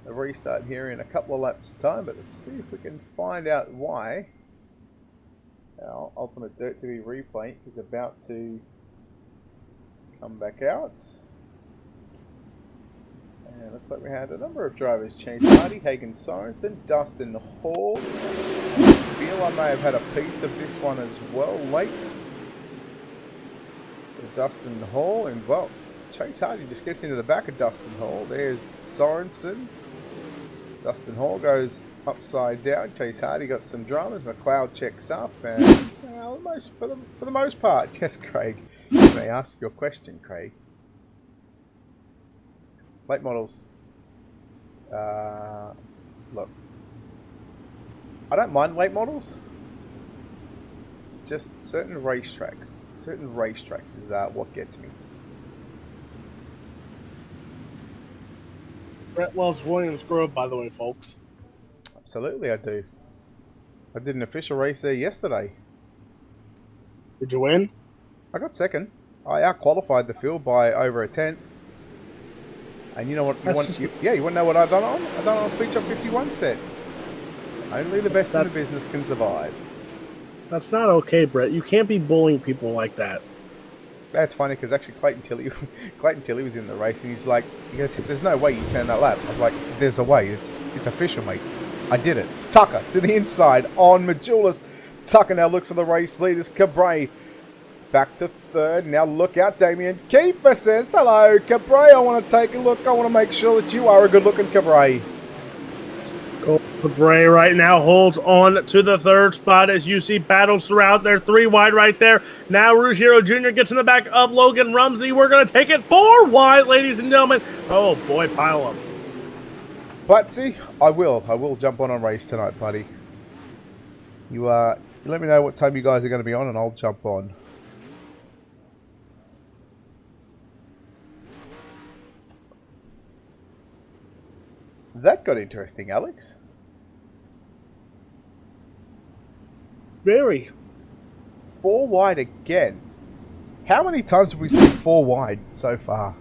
a restart here in a couple of laps time. But let's see if we can find out why our Ultimate Dirt TV replay is about to come back out. And it looks like we had a number of drivers change party. Hagen Sorensen, Dustin Hall. I feel I may have had a piece of this one as well late. So Dustin Hall, and well, Chase Hardy just gets into the back of Dustin Hall. There's Sorensen. Dustin Hall goes upside down. Chase Hardy got some dramas. McLeod checks up, and for the most part, yes, Craig. You may ask your question, Craig. Late models. Look, I don't mind late models. Just certain racetracks. Certain racetracks is what gets me. Brett loves Williams Grove, by the way, folks. Absolutely, I do. I did an official race there yesterday. Did you win? I got second. I out-qualified the field by over a tenth. And you know what? You want to know what I done on? I done on a Speed Shop 51 set. Only the best in the business can survive. That's not okay, Brett. You can't be bullying people like that. That's funny because actually Clayton Tilley was in the race, and he goes, "There's no way you turn that lap." I was like, "There's a way. It's official, mate. I did it." Tucker to the inside on Majulis. Tucker now looks for the race leaders. Cabray back to third. Now look out, Damien Kiefer says, "Hello, Cabray. I want to take a look. I want to make sure that you are a good-looking Cabray." Cabray right now holds on to the 3rd spot as you see battles throughout. They're 3 wide right there. Now Ruggiero Jr. gets in the back of Logan Rumsey. We're going to take it 4 wide, ladies and gentlemen. Oh, boy, pile up. Platzi, I will jump on a race tonight, buddy. You let me know what time you guys are going to be on, and I'll jump on. That got interesting, Alex. Very. 4 wide again. How many times have we seen 4 wide so far?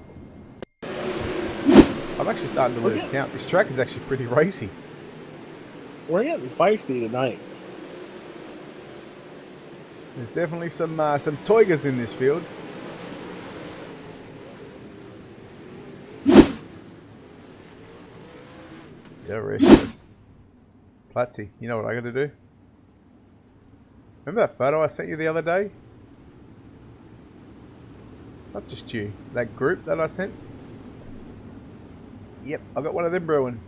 I'm actually starting to lose count. This track is actually pretty racy. We're getting feisty tonight. There's definitely some Toigas in this field. Delicious. Platzi, you know what I gotta do? Remember that photo I sent you the other day? Not just you, that group that I sent? Yep, I got one of them brewing.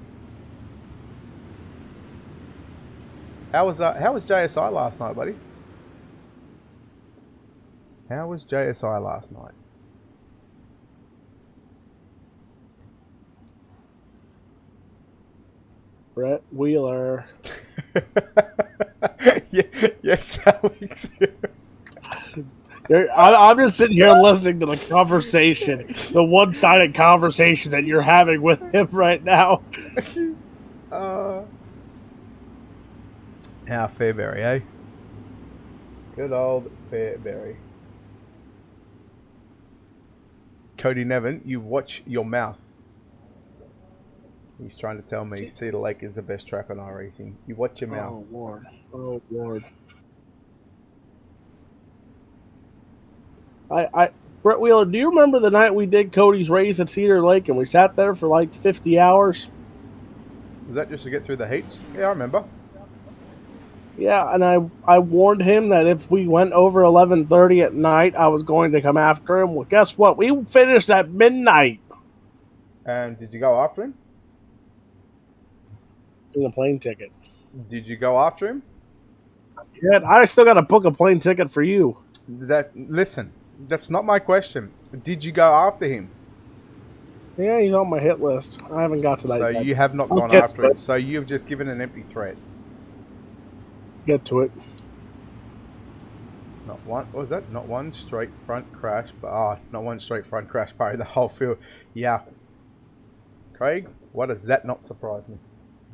How was JSI last night, buddy? How was JSI last night? Brett Wheeler. Yes, Alex. I'm just sitting here listening to the conversation, the one-sided conversation that you're having with him right now. Fairbury, eh? Good old Fairbury. Cody Nevin, you watch your mouth. He's trying to tell me Cedar Lake is the best track on iRacing. You watch your mouth. Oh, Lord. Oh, Lord. Brett Wheeler, do you remember the night we did Cody's race at Cedar Lake and we sat there for like 50 hours? Was that just to get through the heats? Yeah, I remember. Yeah, and I warned him that if we went over 11:30 at night, I was going to come after him. Well, guess what? We finished at midnight. And did you go after him? In a plane ticket. Did you go after him? Yeah, I still got to book a plane ticket for you. Listen, that's not my question. Did you go after him? Yeah, he's on my hit list. I haven't got to that yet. So you have not gone after him. So you've just given an empty threat. Get to it. Not one. What was that? Not one straight front crash, but not one straight front crash. Probably the whole field. Yeah. Craig, why does that not surprise me?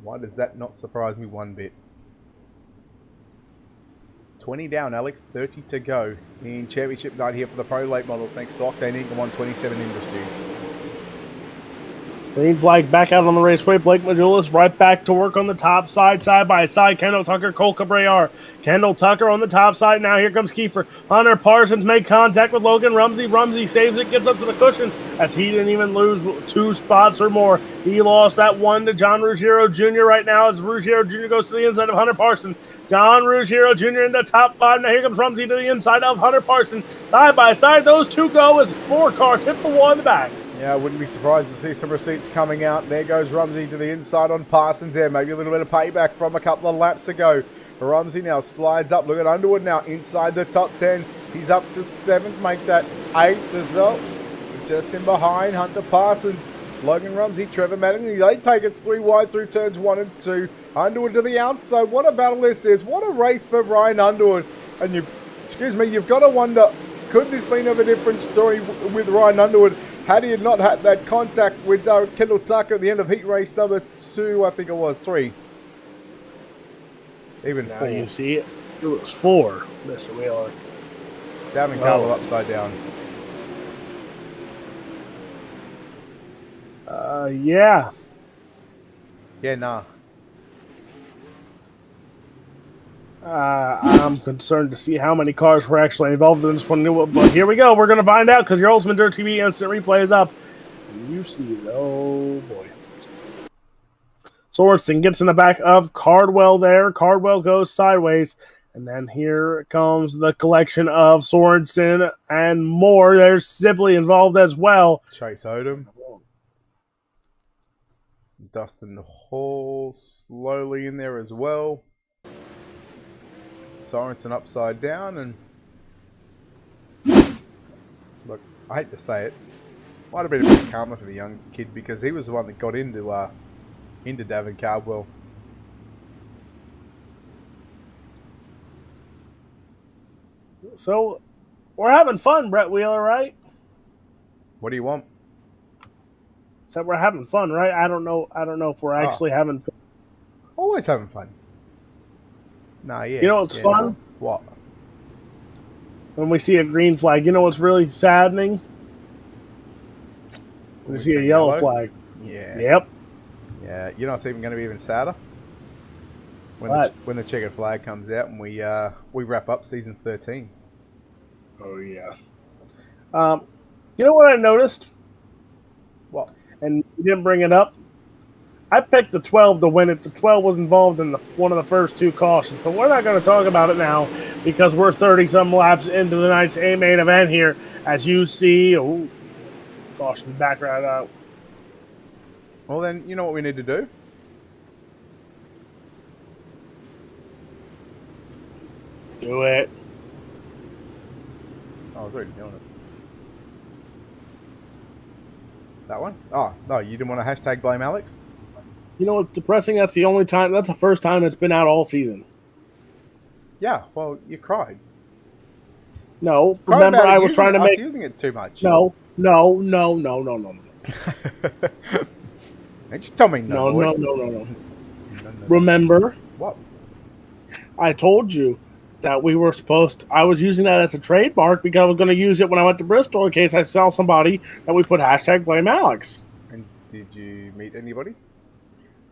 Why does that not surprise me one bit? 20 down, Alex. 30 to go in championship night here for the Pro Late Models. Thanks to Octane Inc. 127 Industries. Green flag back out on the raceway. Blake Majulis right back to work on the top side, side by side. Kendall Tucker, Cole Cabrera. Kendall Tucker on the top side. Now here comes Kiefer. Hunter Parsons make contact with Logan Rumsey. Rumsey saves it, gets up to the cushion as he didn't even lose 2 spots or more. He lost that one to John Ruggiero Jr. right now as Ruggiero Jr. goes to the inside of Hunter Parsons. John Ruggiero Jr. in the top 5. Now here comes Rumsey to the inside of Hunter Parsons. Side by side, those two go as 4 cars hit the wall in the back. Yeah, I wouldn't be surprised to see some receipts coming out. There goes Rumsey to the inside on Parsons there. Maybe a little bit of payback from a couple of laps ago. Rumsey now slides up. Look at Underwood now inside the top 10. He's up to 7th. Make that 8th result. Just in behind Hunter Parsons. Logan Rumsey, Trevor Mattingly. They take it 3 wide through turns 1 and 2. Underwood to the outside. What a battle this is. What a race for Ryan Underwood. And you've got to wonder, could this been of a different story with Ryan Underwood had he not had that contact with Kendall Tucker at the end of heat race number 2, I think it was 3. Even now 4. You see it. It was 4, Mr. Wheeler. Davin Carlo upside down. Yeah. Yeah, nah. I'm concerned to see how many cars were actually involved in this one. But here we go. We're going to find out because your UltimateDirtTV instant replay is up. You see it. Oh, boy. Sorensen gets in the back of Cardwell there. Cardwell goes sideways. And then here comes the collection of Sorensen and more. There's Sibley involved as well. Chase Odom. Dustin Hall slowly in there as well. Sorensen upside down, and look, I hate to say it, might have been a bit calmer for the young kid because he was the one that got into Davin Cardwell. So we're having fun, Brett Wheeler, right? What do you want? So we're having fun, right? I don't know if we're actually having fun. Always having fun. Nah, yeah. You know what's fun? No. What? When we see a green flag. You know what's really saddening? When we see a yellow flag. Yeah. Yep. Yeah. You know what's even going to be even sadder? When the checkered flag comes out and we wrap up season 13. Oh yeah. You know what I noticed? What? And you didn't bring it up. I picked the 12 to win it. The 12 was involved in one of the first 2 cautions, but we're not going to talk about it now because we're 30-some laps into the night's A main event here. As you see, caution back right out. Well, then you know what we need to do. Do it. Oh, I was already doing it. That one? Oh no, you didn't want to hashtag blame Alex? You know what's depressing? That's the first time it's been out all season. Yeah, well, you cried. No, remember I was trying to make... using it too much. No. Don't just tell me no. No. Remember? What? I told you that I was using that as a trademark because I was going to use it when I went to Bristol in case I saw somebody that we put hashtag blame Alex. And did you meet anybody?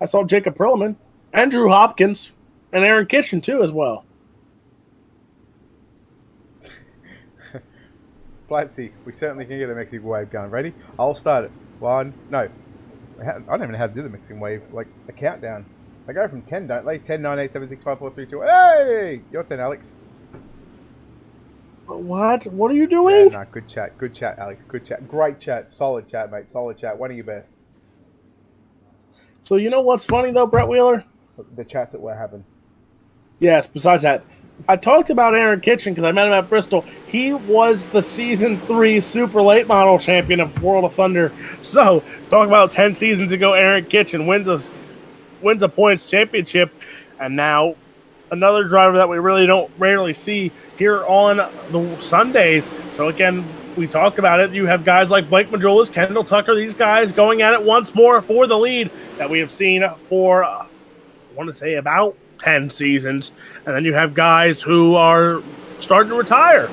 I saw Jacob Perlman, Andrew Hopkins, and Aaron Kitchen too as well. Flatsy, we certainly can get a mixing wave going. Ready? I'll start it. 1, no. I don't even know how to do the mixing wave, like a countdown. I go from 10, don't they? 10, 9, 8, 7, 6, 5, 4, 3, 2, hey! Your turn, Alex. What? What are you doing? Yeah, good chat, Alex. Good chat. Great chat. Solid chat, mate. Solid chat. One of your best. So you know what's funny though, Brett Wheeler? The chats that we're having. Yes, besides that, I talked about Aaron Kitchen because I met him at Bristol. He was the Season 3 Super Late Model Champion of World of Thunder. So, talk about 10 seasons ago, Aaron Kitchen wins a points championship, and now another driver that we really don't rarely see here on the Sundays. So again, we talked about it. You have guys like Blake Majulis, Kendall Tucker, these guys going at it once more for the lead that we have seen for, I want to say, about 10 seasons. And then you have guys who are starting to retire.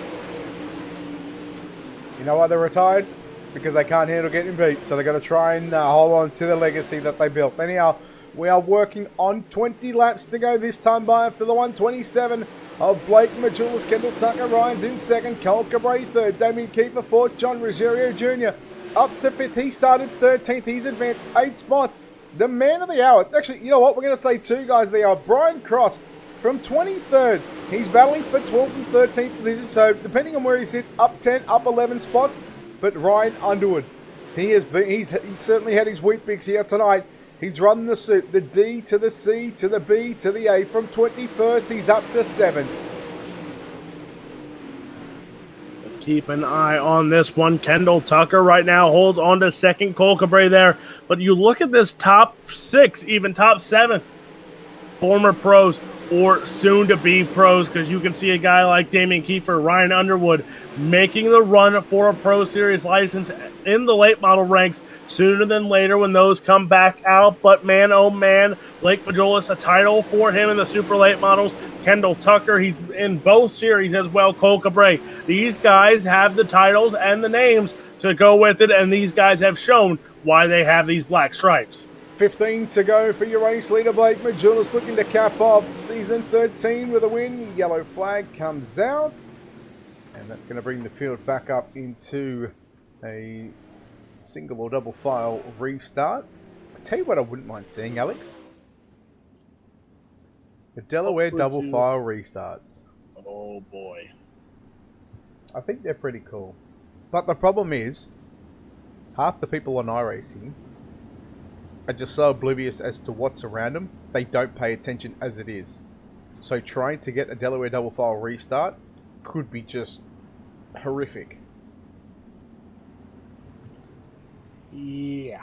You know why they're retired? Because they can't handle getting beat. So they're going to try and hold on to the legacy that they built. Anyhow, we are working on 20 laps to go this time by after the 127 of Blake Majulis. Kendall Tucker, Ryan's in second. Cole Cabre third. Damien Kiefer fourth. John Rosario Jr. up to fifth. He started 13th. He's advanced 8 spots. The man of the hour. Actually, you know what? We're going to say 2 guys of the hour. Brian Cross from 23rd. He's battling for 12th and 13th position. So depending on where he sits, up 10, up 11 spots. But Ryan Underwood, he's certainly had his wheat bix here tonight. He's run the suit, the D to the C to the B to the A. From 21st, he's up to 7th. Keep an eye on this one. Kendall Tucker right now holds on to second. Cole Cabre there. But you look at this top 6, even top 7, former pros or soon-to-be pros, because you can see a guy like Damien Kiefer, Ryan Underwood, making the run for a Pro Series license in the late model ranks sooner than later when those come back out. But man, oh man, Blake Majulis, a title for him in the super late models. Kendall Tucker, he's in both series as well. Cole Cabre. These guys have the titles and the names to go with it, and these guys have shown why they have these black stripes. 15 to go for your race leader, Blake Majulis, looking to cap off season 13 with a win. Yellow flag comes out, and that's going to bring the field back up into a single or double file restart. I tell you what I wouldn't mind seeing, Alex. The Delaware double file restarts. Oh boy. I think they're pretty cool. But the problem is, half the people on iRacing are just so oblivious as to what's around them, they don't pay attention as it is. So trying to get a Delaware double file restart could be just horrific. Yeah.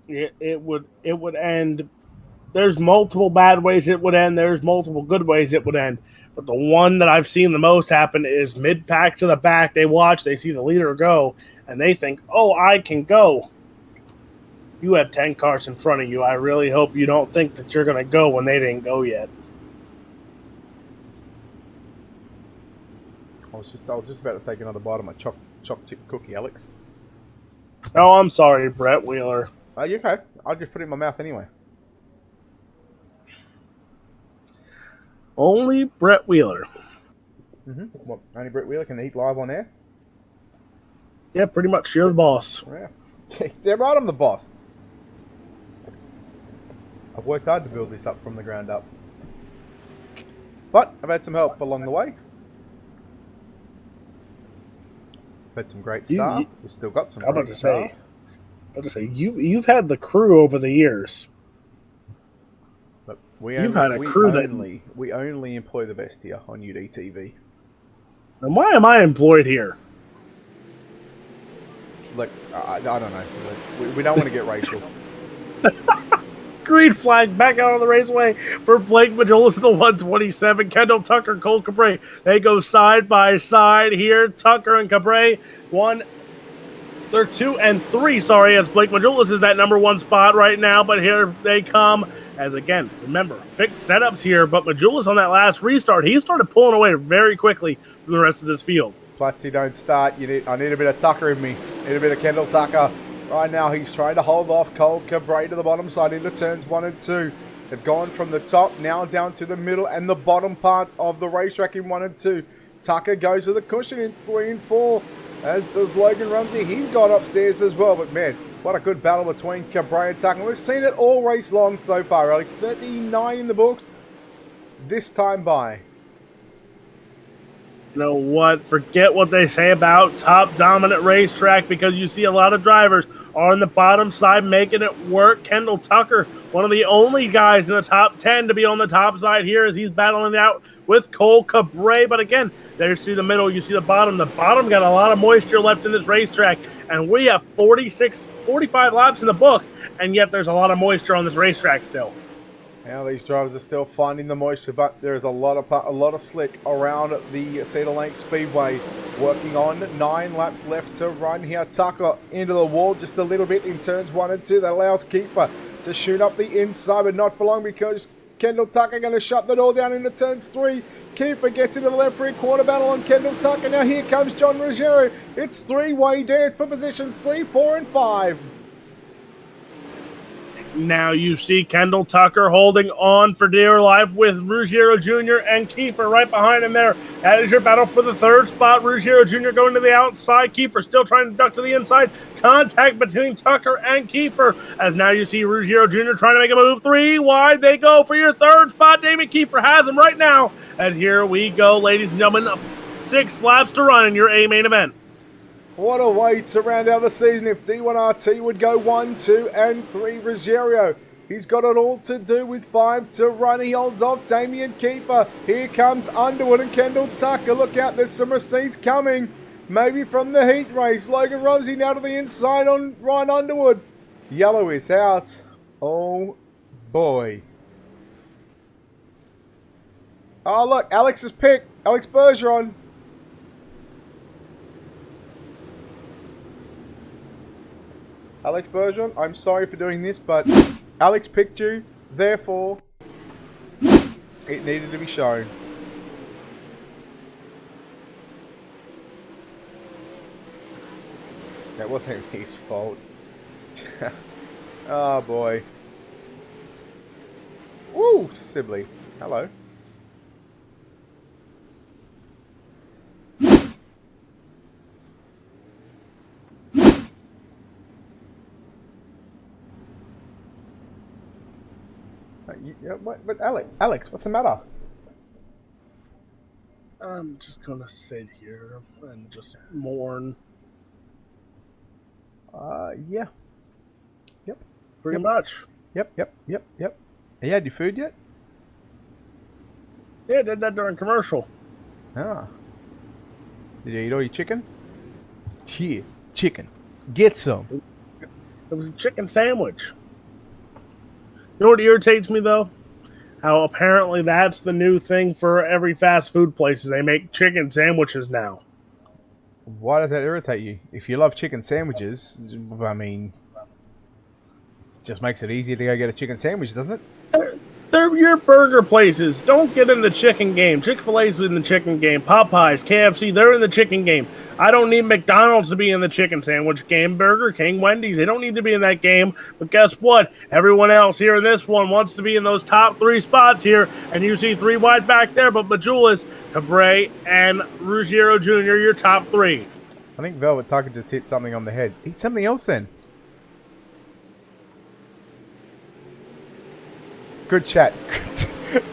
It would end. There's multiple bad ways it would end. There's multiple good ways it would end. But the one that I've seen the most happen is mid-pack to the back. They watch, they see the leader go, and they think, oh, I can go. You have 10 cars in front of you. I really hope you don't think that you're going to go when they didn't go yet. I was just about to take another bite of my choc chip cookie, Alex. Oh, I'm sorry, Brett Wheeler. Oh, you okay? I'll just put it in my mouth anyway. Only Brett Wheeler. What, only Brett Wheeler can eat live on air? Yeah, pretty much. You're the boss. Yeah. Damn right, I'm the boss. I've worked hard to build this up from the ground up. But I've had some help along the way. Had some great staff. We've still got some great staff. I was about to say, you've had the crew over the years. But we only employ the best here on UDTV. And why am I employed here? Look, I don't know. We don't want to get racial. Green flag back out on the raceway for Blake Majulis in the 127. Kendall Tucker, Cole Cabre. They go side by side here. Tucker and Cabre. They're 2 and 3, as Blake Majulis is that number 1 spot right now. But here they come. As again, remember, fixed setups here. But Majulis on that last restart, he started pulling away very quickly from the rest of this field. Platzi, don't start. I need a bit of Tucker in me. Need a bit of Kendall Tucker. Right now, he's trying to hold off Cole Cabre to the bottom side into turns 1 and 2. They've gone from the top now down to the middle and the bottom parts of the racetrack in 1 and 2. Tucker goes to the cushion in 3 and 4, as does Logan Rumsey. He's gone upstairs as well, but man, what a good battle between Cabre and Tucker. We've seen it all race long so far, Alex. 39 in the books this time by. You know what? Forget what they say about top dominant racetrack, because you see a lot of drivers are on the bottom side making it work. Kendall Tucker, one of the only guys in the top 10 to be on the top side here as he's battling it out with Cole Cabre. But again, there you see the middle, you see the bottom. The bottom got a lot of moisture left in this racetrack, and we have 45 laps in the book, and yet there's a lot of moisture on this racetrack still. Now these drivers are still finding the moisture, but there is a lot of slick around the Cedar Lake Speedway. Working on 9 laps left to run here. Tucker into the wall just a little bit in turns 1 and 2. That allows Keeper to shoot up the inside, but not for long because Kendall Tucker going to shut the door down into turns 3. Keeper gets into the left rear quarter battle on Kendall Tucker. Now here comes John Ruggiero. It's 3-way dance for positions 3, 4, and 5. Now you see Kendall Tucker holding on for dear life with Ruggiero Jr. and Kiefer right behind him there. That is your battle for the 3rd spot. Ruggiero Jr. going to the outside. Kiefer still trying to duck to the inside. Contact between Tucker and Kiefer as now you see Ruggiero Jr. trying to make a move. 3 wide. They go for your 3rd spot. Damien Kiefer has him right now. And here we go, ladies and gentlemen. 6 laps to run in your A main event. What a way to round out the season if D1RT would go 1, 2, and 3. Ruggiero, he's got it all to do with 5 to run. He holds off Damien Keeper. Here comes Underwood and Kendall Tucker. Look out, there's some receipts coming. Maybe from the heat race. Logan Rumsey now to the inside on Ryan Underwood. Yellow is out. Oh, boy. Oh, look, Alex's pick. Alex Bergeron. Alex Bergeron, I'm sorry for doing this, but Alex picked you, therefore, it needed to be shown. That wasn't his fault. Oh boy. Woo! Sibley. Hello. But Alex, what's the matter? I'm just gonna sit here and just mourn. Yeah. Yep. Pretty much. Yep. Have you had your food yet? Yeah, I did that during commercial. Ah. Did you eat all your chicken? Yeah, chicken. Get some. It was a chicken sandwich. You know what irritates me, though? How apparently that's the new thing for every fast food place is they make chicken sandwiches now. Why does that irritate you? If you love chicken sandwiches, I mean, it just makes it easier to go get a chicken sandwich, doesn't it? They're your burger places. Don't get in the chicken game. Chick-fil-A's in the chicken game. Popeyes, KFC, they're in the chicken game. I don't need McDonald's to be in the chicken sandwich game. Burger King, Wendy's, they don't need to be in that game. But guess what? Everyone else here in this one wants to be in those top 3 spots here. And you see 3 wide back there. But Majulis, Cabre, and Ruggiero Jr., your top 3. I think Velvet Tucker just hit something on the head. Eat something else then. Good chat.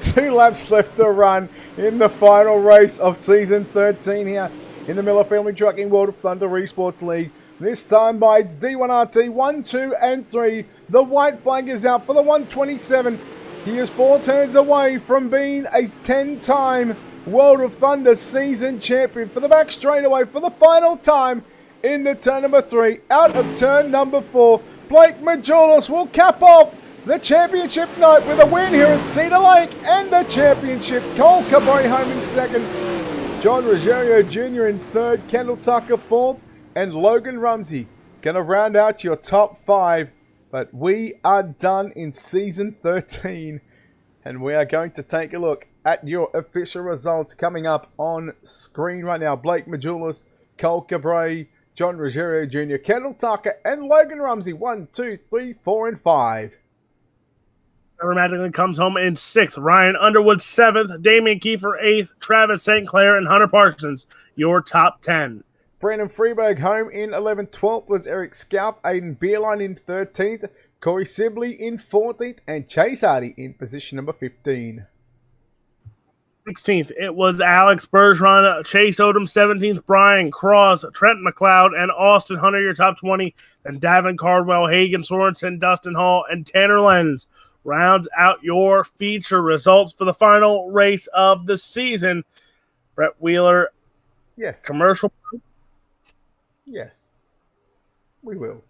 2 laps left to run in the final race of Season 13 here in the Miller Family Trucking World of Thunder Esports League. This time by its D1RT 1, 2, and 3. The white flag is out for the 127. He is 4 turns away from being a 10-time World of Thunder Season Champion for the back straightaway for the final time into turn number 3. Out of turn number 4, Blake Majulis will cap off the championship night with a win here at Cedar Lake and the championship. Cole Cabre home in 2nd. John Ruggiero Jr. in 3rd. Kendall Tucker 4th. And Logan Rumsey going to round out your top 5. But we are done in Season 13. And we are going to take a look at your official results coming up on screen right now. Blake Majulis, Cole Cabre, John Ruggiero Jr., Kendall Tucker, and Logan Rumsey. 1, 2, 3, 4, and 5. Automatically comes home in 6th. Ryan Underwood 7th. Damien Kiefer 8th. Travis St. Clair and Hunter Parsons, your top 10. Brandon Freeberg home in 11th. 12th was Eric Scalp. Aiden Beerline in 13th. Corey Sibley in 14th. And Chase Hardy in position number 15. 16th, it was Alex Bergeron, Chase Odom 17th, Brian Cross, Trent McLeod, and Austin Hunter, your top 20. Then Davin Cardwell, Hagen Sorensen, Dustin Hall, and Tanner Lenz rounds out your feature results for the final race of the season. Brett Wheeler. Yes. Commercial. Yes. We will.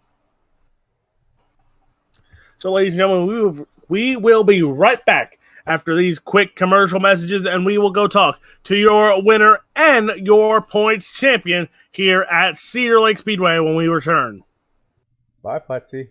So, ladies and gentlemen, we will be right back after these quick commercial messages, and we will go talk to your winner and your points champion here at Cedar Lake Speedway when we return. Bye, Patsy.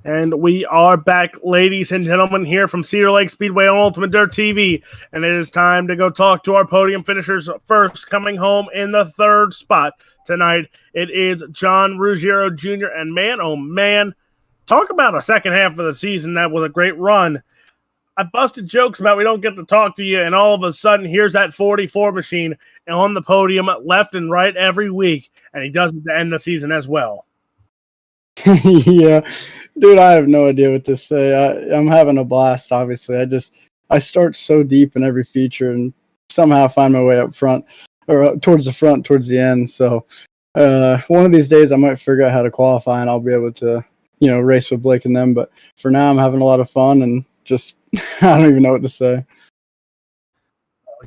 And we are back, ladies and gentlemen, here from Cedar Lake Speedway on UltimateDirtTV. And it is time to go talk to our podium finishers. First, coming home in the third spot tonight, it is John Ruggiero Jr. And man, oh man, talk about a second half of the season that was a great run. I busted jokes about we don't get to talk to you, and all of a sudden, here's that 44 machine on the podium left and right every week. And he does it to end the season as well. Yeah, dude, I have no idea what to say. I'm having a blast, obviously. I start so deep in every feature and somehow find my way up front, or towards the front, towards the end. So one of these days I might figure out how to qualify and I'll be able to, race with Blake and them. But for now, I'm having a lot of fun and just, I don't even know what to say.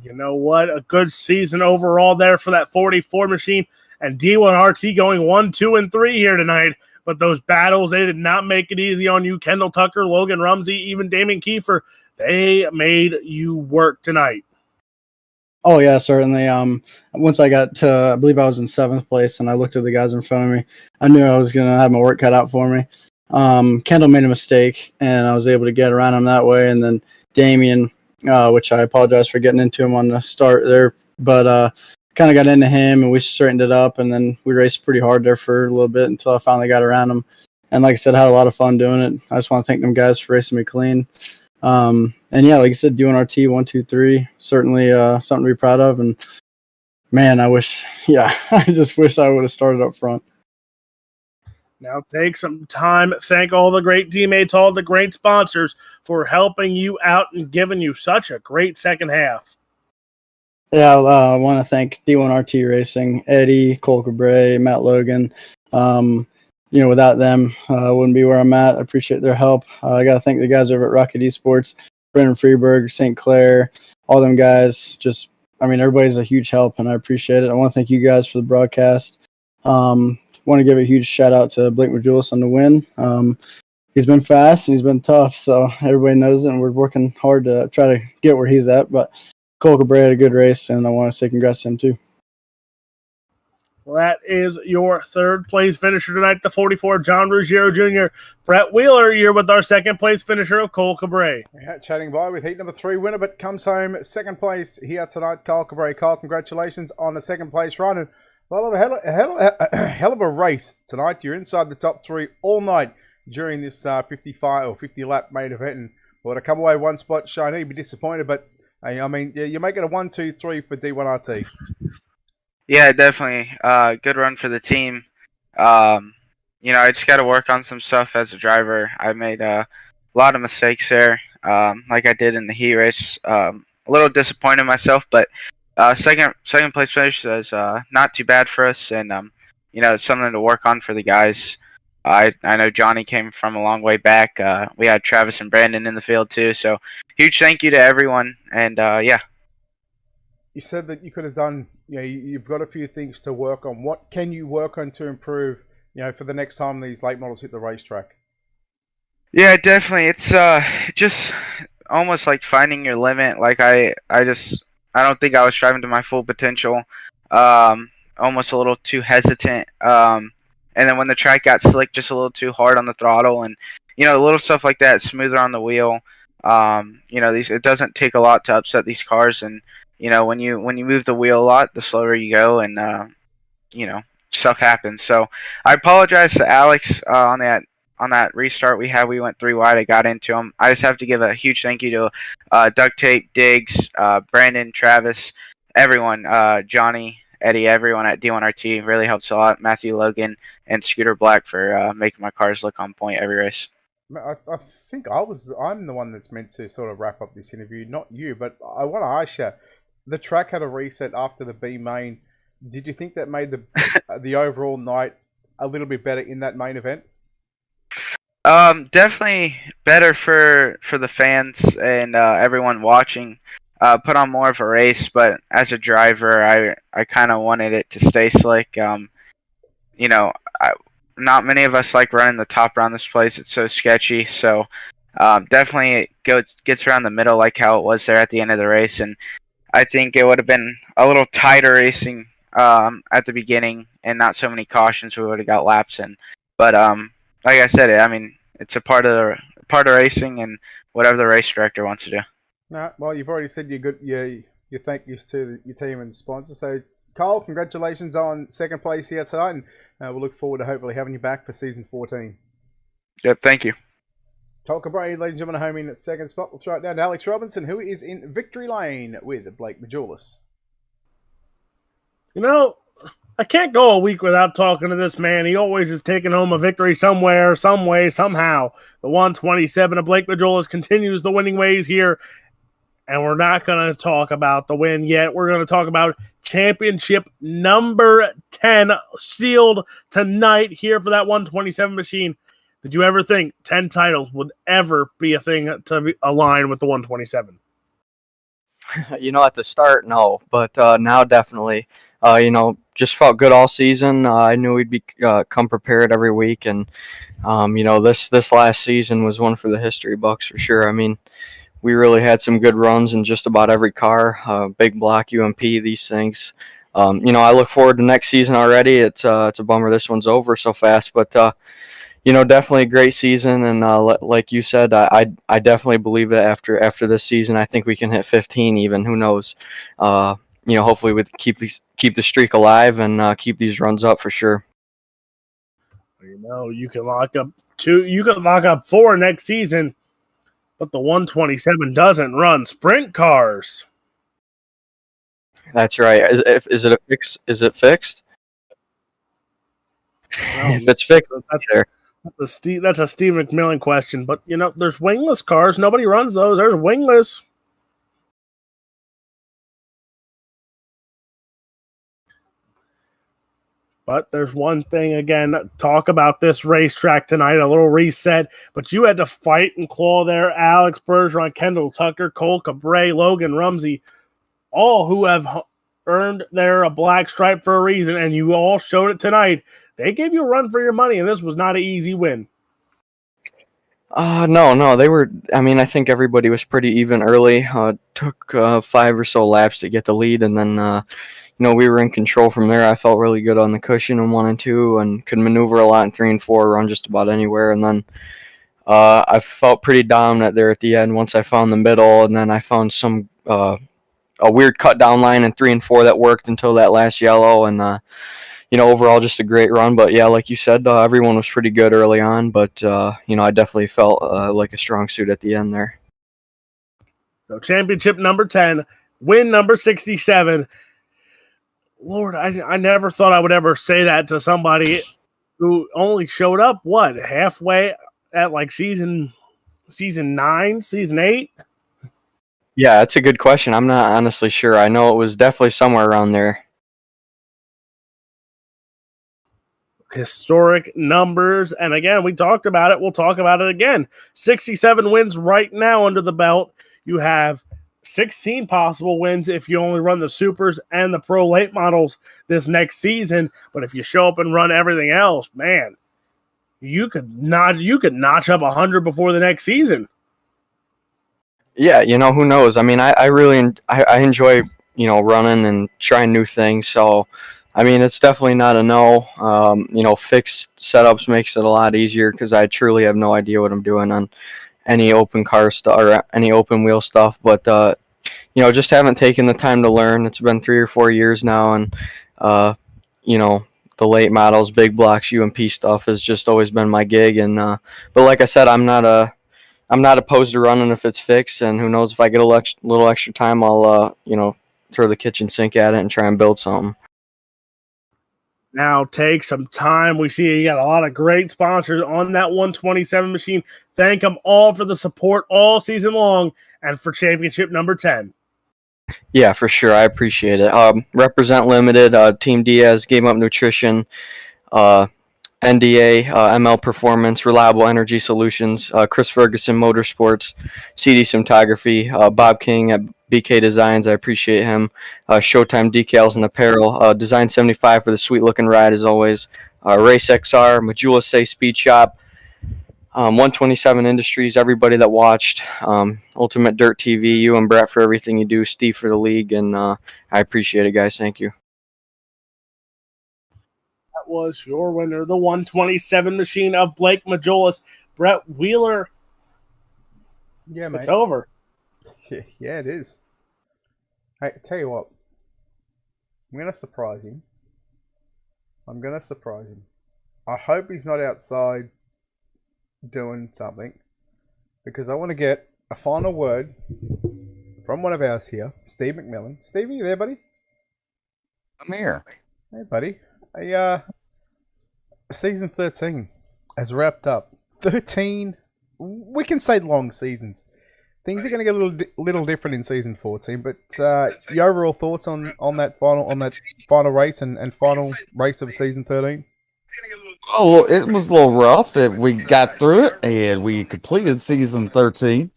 You know what? A good season overall there for that 44 machine. And D1RT going 1, 2, and 3 here tonight. But those battles, they did not make it easy on you. Kendall Tucker, Logan Rumsey, even Damon Kiefer, they made you work tonight. Oh, yeah, certainly. Once I got to, I believe I was in 7th place, and I looked at the guys in front of me, I knew I was going to have my work cut out for me. Kendall made a mistake, and I was able to get around him that way. And then Damien, which I apologize for getting into him on the start there, but kind of got into him and we straightened it up, and then we raced pretty hard there for a little bit until I finally got around him. And like I said, I had a lot of fun doing it. I just want to thank them guys for racing me clean. And yeah, like I said, doing RT 1, 2, 3, certainly something to be proud of. And man, I just wish I would have started up front. Now take some time. Thank all the great teammates, all the great sponsors for helping you out and giving you such a great second half. Yeah, I want to thank D1RT Racing, Eddie, Cole Cabre, Matt Logan. Without them, I wouldn't be where I'm at. I appreciate their help. I got to thank the guys over at Rocket Esports, Brendan Freeberg, St. Clair, all them guys. Everybody's a huge help, and I appreciate it. I want to thank you guys for the broadcast. Want to give a huge shout out to Blake Majulis on the win. He's been fast and he's been tough, so everybody knows it, and we're working hard to try to get where he's at. But Cole Cabre had a good race, and I want to say congrats to him too. Well, that is your third place finisher tonight, the 44, John Ruggiero Jr. Brett Wheeler, you're with our second place finisher of Cole Cabre. Yeah, chatting by with heat number 3 winner, but comes home second place here tonight, Cole Cabre. Cole, congratulations on the second place run. And well, a hell of a race tonight. You're inside the top 3 all night during this 55 or 50 lap main event. And well, to come away one spot, Shiny, be disappointed, but you're making a 1, 2, 3 for D1RT. Yeah, definitely. Good run for the team. I just got to work on some stuff as a driver. I made a lot of mistakes there, like I did in the heat race. A little disappointed in myself, but second place finish is not too bad for us, and it's something to work on for the guys. I know Johnny came from a long way back. We had Travis and Brandon in the field too, so huge thank you to everyone. And yeah. You said that you could have done, you've got a few things to work on. What can you work on to improve, for the next time these late models hit the racetrack? Yeah, definitely. It's just almost like finding your limit. Like I don't think I was driving to my full potential. Almost a little too hesitant. And then when the track got slick, just a little too hard on the throttle, and little stuff like that, smoother on the wheel. It doesn't take a lot to upset these cars, and when you move the wheel a lot, the slower you go, and stuff happens. So I apologize to Alex on on that restart we had. We went 3 wide. I got into them. I just have to give a huge thank you to Duct Tape, Diggs, Brandon, Travis, everyone, Johnny, Eddie, everyone at D1RT really helps a lot. Matthew Logan and Scooter Black for making my cars look on point every race. I think I'm the one that's meant to sort of wrap up this interview, not you. But I want to ask you, the track had a reset after the B main. Did you think that made the overall night a little bit better in that main event? Definitely better for the fans and everyone watching. Put on more of a race, but as a driver, I kind of wanted it to stay slick. Not many of us like running the top around this place. It's so sketchy. So definitely it gets around the middle like how it was there at the end of the race. And I think it would have been a little tighter racing at the beginning and not so many cautions. We would have got laps in. But like I said, it's a part of racing and whatever the race director wants to do. No, well, you've already said your thank yous to your team and sponsors. So, Cole, congratulations on second place here tonight, and we'll look forward to hopefully having you back for season 14. Yep, thank you. Tolka Brady, ladies and gentlemen, home in at second spot. We'll throw it down to Alex Robinson, who is in victory lane with Blake Majulis. I can't go a week without talking to this man. He always is taking home a victory somewhere, some way, somehow. The 127 of Blake Majulis continues the winning ways here. And we're not going to talk about the win yet. We're going to talk about championship number 10 sealed tonight here for that 127 machine. Did you ever think 10 titles would ever be a thing to align with the 127? At the start, no. But now definitely. Just felt good all season. I knew we'd be come prepared every week. And, this last season was one for the history books for sure. We really had some good runs in just about every car, big block, UMP, these things. I look forward to next season already. It's a bummer this one's over so fast, but definitely a great season. And like you said, I definitely believe that after this season, I think we can hit 15 even. Who knows? Hopefully we keep the streak alive and keep these runs up for sure. You can lock up 2. You can lock up 4 next season. But the 127 doesn't run sprint cars. That's right. Is it a fix? Is it fixed? Well, if it's fixed, that's a Steve McMillan question. But there's wingless cars. Nobody runs those. There's wingless. But there's one thing, again, talk about this racetrack tonight, a little reset. But you had to fight and claw there. Alex Bergeron, Kendall Tucker, Cole Cabret, Logan Rumsey, all who have earned their black stripe for a reason, and you all showed it tonight. They gave you a run for your money, and this was not an easy win. No, they were. I think everybody was pretty even early. Took 5 or so laps to get the lead, and then we were in control from there. I felt really good on the cushion in 1 and 2 and could maneuver a lot in 3 and 4, run just about anywhere. And then I felt pretty dominant there at the end once I found the middle, and then I found a weird cut down line in 3 and 4 that worked until that last yellow. And, overall just a great run. But, yeah, like you said, everyone was pretty good early on. But, I definitely felt like a strong suit at the end there. So championship number 10, win number 67. Lord, I never thought I would ever say that to somebody who only showed up, halfway at like season 9, season 8? Yeah, that's a good question. I'm not honestly sure. I know it was definitely somewhere around there. Historic numbers. And again, we talked about it. We'll talk about it again. 67 wins right now under the belt. You have 16 possible wins if you only run the supers and the pro late models this next season. But if you show up and run everything else, man, you could notch up 100 before the next season. Yeah, who knows? I really enjoy running and trying new things. So it's definitely not a no. Fixed setups makes it a lot easier because I truly have no idea what I'm doing on any open car stuff or any open wheel stuff, but just haven't taken the time to learn. It's been 3 or 4 years now, and the late models, big blocks, UMP stuff has just always been my gig. And but like I said, I'm not opposed to running if it's fixed. And who knows, if I get a little extra time, I'll throw the kitchen sink at it and try and build something. Now take some time. We see you got a lot of great sponsors on that 127 machine. Thank them all for the support all season long and for championship number 10. Yeah, for sure. I appreciate it. Represent Limited, Team Diaz, Game Up Nutrition, NDA, ML Performance, Reliable Energy Solutions, Chris Ferguson Motorsports, CD Cinematography, Bob King at BK Designs. I appreciate him. Showtime Decals and Apparel. Design 75 for the sweet looking ride as always. Race XR, Majula Say Speed Shop. 127 Industries, everybody that watched, Ultimate Dirt TV, you and Brett for everything you do, Steve for the league, and I appreciate it, guys. Thank you. That was your winner, the 127 machine of Blake Majolis. Brett Wheeler. Yeah, mate. It's over. Yeah, it is. Hey, tell you what. I'm going to surprise him. I hope he's not outside doing something, because I want to get a final word from one of ours here, Steve McMillan. Steve, are you there, buddy? I'm here. Hey, buddy. Season 13 has wrapped up. 13, we can say long seasons. Things are going to get a little different in season 14, but your overall thoughts on that final race and final race of season 13? Oh, it was a little rough. We got through it, and we completed season 13.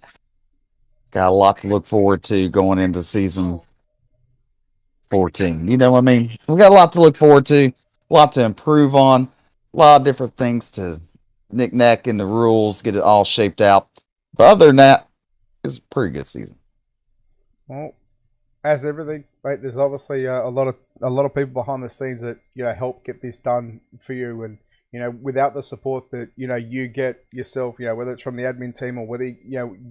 Got a lot to look forward to going into season 14. You know what I mean? We got a lot to look forward to, a lot to improve on, a lot of different things to knick-knack in the rules, get it all shaped out. But other than that, it's a pretty good season. Well, as everything, right, there's obviously a lot of people behind the scenes that help get this done for you, and without the support that you get yourself, whether it's from the admin team or whether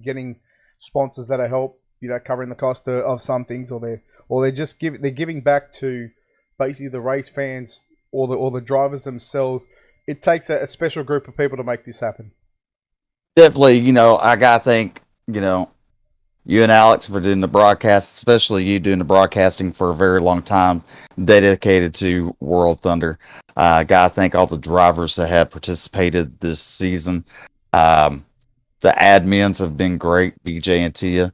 getting sponsors that are help covering the cost of some things, or they're just giving back to basically the race fans or the drivers themselves. It takes a special group of people to make this happen. Definitely, I gotta thank you and Alex for doing the broadcast, especially you doing the broadcasting for a very long time, dedicated to World Thunder. Gotta thank all the drivers that have participated this season. The admins have been great, BJ and Tia.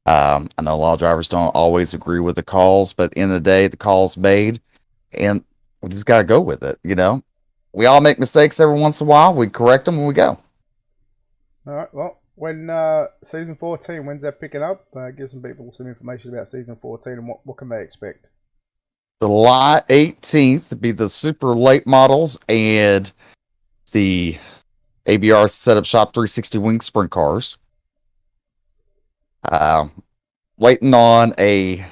I know a lot of drivers don't always agree with the calls, but at the end of the day, the call's made, and we just gotta go with it. We all make mistakes every once in a while. We correct them when we go. All right, well, when season 14, when's that picking up? Give some people some information about season 14 and what can they expect. July 18th be the super late models and the ABR Setup Shop 360 Wing Sprint Cars. Waiting on a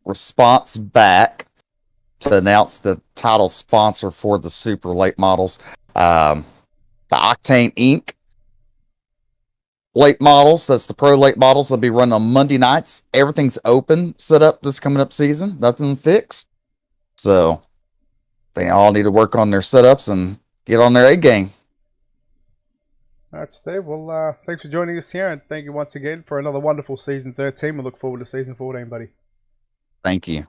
response back to announce the title sponsor for the super late models. The Octane Inc. late models, that's the pro late models. They'll be running on Monday nights. Everything's open set up this coming up season. Nothing fixed. So they all need to work on their setups and get on their A game. All right, Steve. Well, thanks for joining us here, and thank you once again for another wonderful season 13. We look forward to season 14, buddy. Thank you.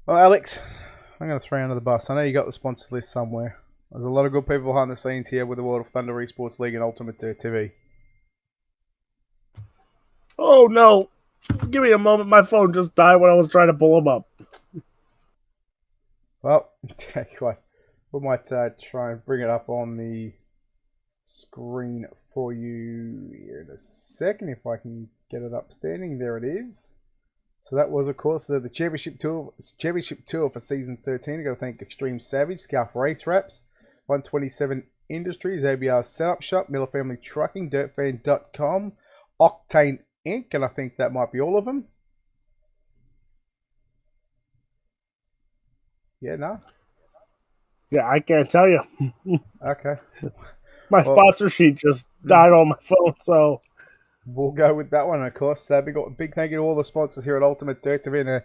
Well, Alex, I'm going to throw you under the bus. I know you got the sponsors list somewhere. There's a lot of good people behind the scenes here with the World of Thunder Esports League and UltimateDirtTV. Oh, no. Give me a moment. My phone just died when I was trying to pull them up. Well, tell you what, we might try and bring it up on the screen for you here in a second, if I can get it up standing. There it is. So that was, of course, the championship tour for season 13. I got to thank Extreme Savage, Scarf Race Wraps, 127 Industries, ABR Setup Shop, Miller Family Trucking, DirtFan.com, Octane Inc., and I think that might be all of them. Yeah, no? Yeah, I can't tell you. Okay. My sponsor sheet just died on my phone, so we'll go with that one, of course. Big thank you to all the sponsors here at UltimateDirtTV, and a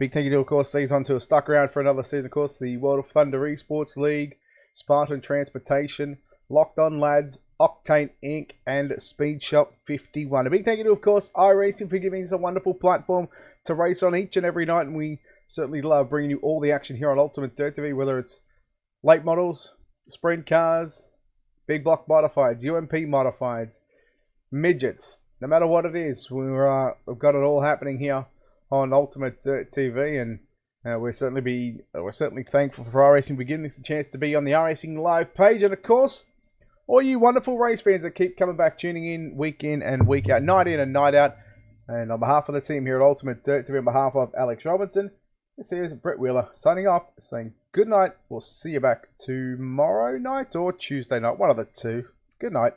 Big thank you to, of course, these on to have stuck around for another season, of course, the World of Thunder Esports League, Spartan Transportation, Locked On Lads, Octane Inc., and Speed Shop 51. A big thank you to, of course, iRacing for giving us a wonderful platform to race on each and every night, and we certainly love bringing you all the action here on UltimateDirtTV, whether it's late models, sprint cars, big block modifieds, UMP modifieds, midgets, no matter what it is, we've got it all happening here on UltimateDirtTV, and we're certainly thankful for iRacing for giving us a chance to be on the iRacing live page, and of course, all you wonderful race fans that keep coming back, tuning in and week out, night in and night out. And on behalf of the team here at UltimateDirtTV, on behalf of Alex Robinson, this is Brett Wheeler signing off, saying good night. We'll see you back tomorrow night or Tuesday night, one of the two. Good night.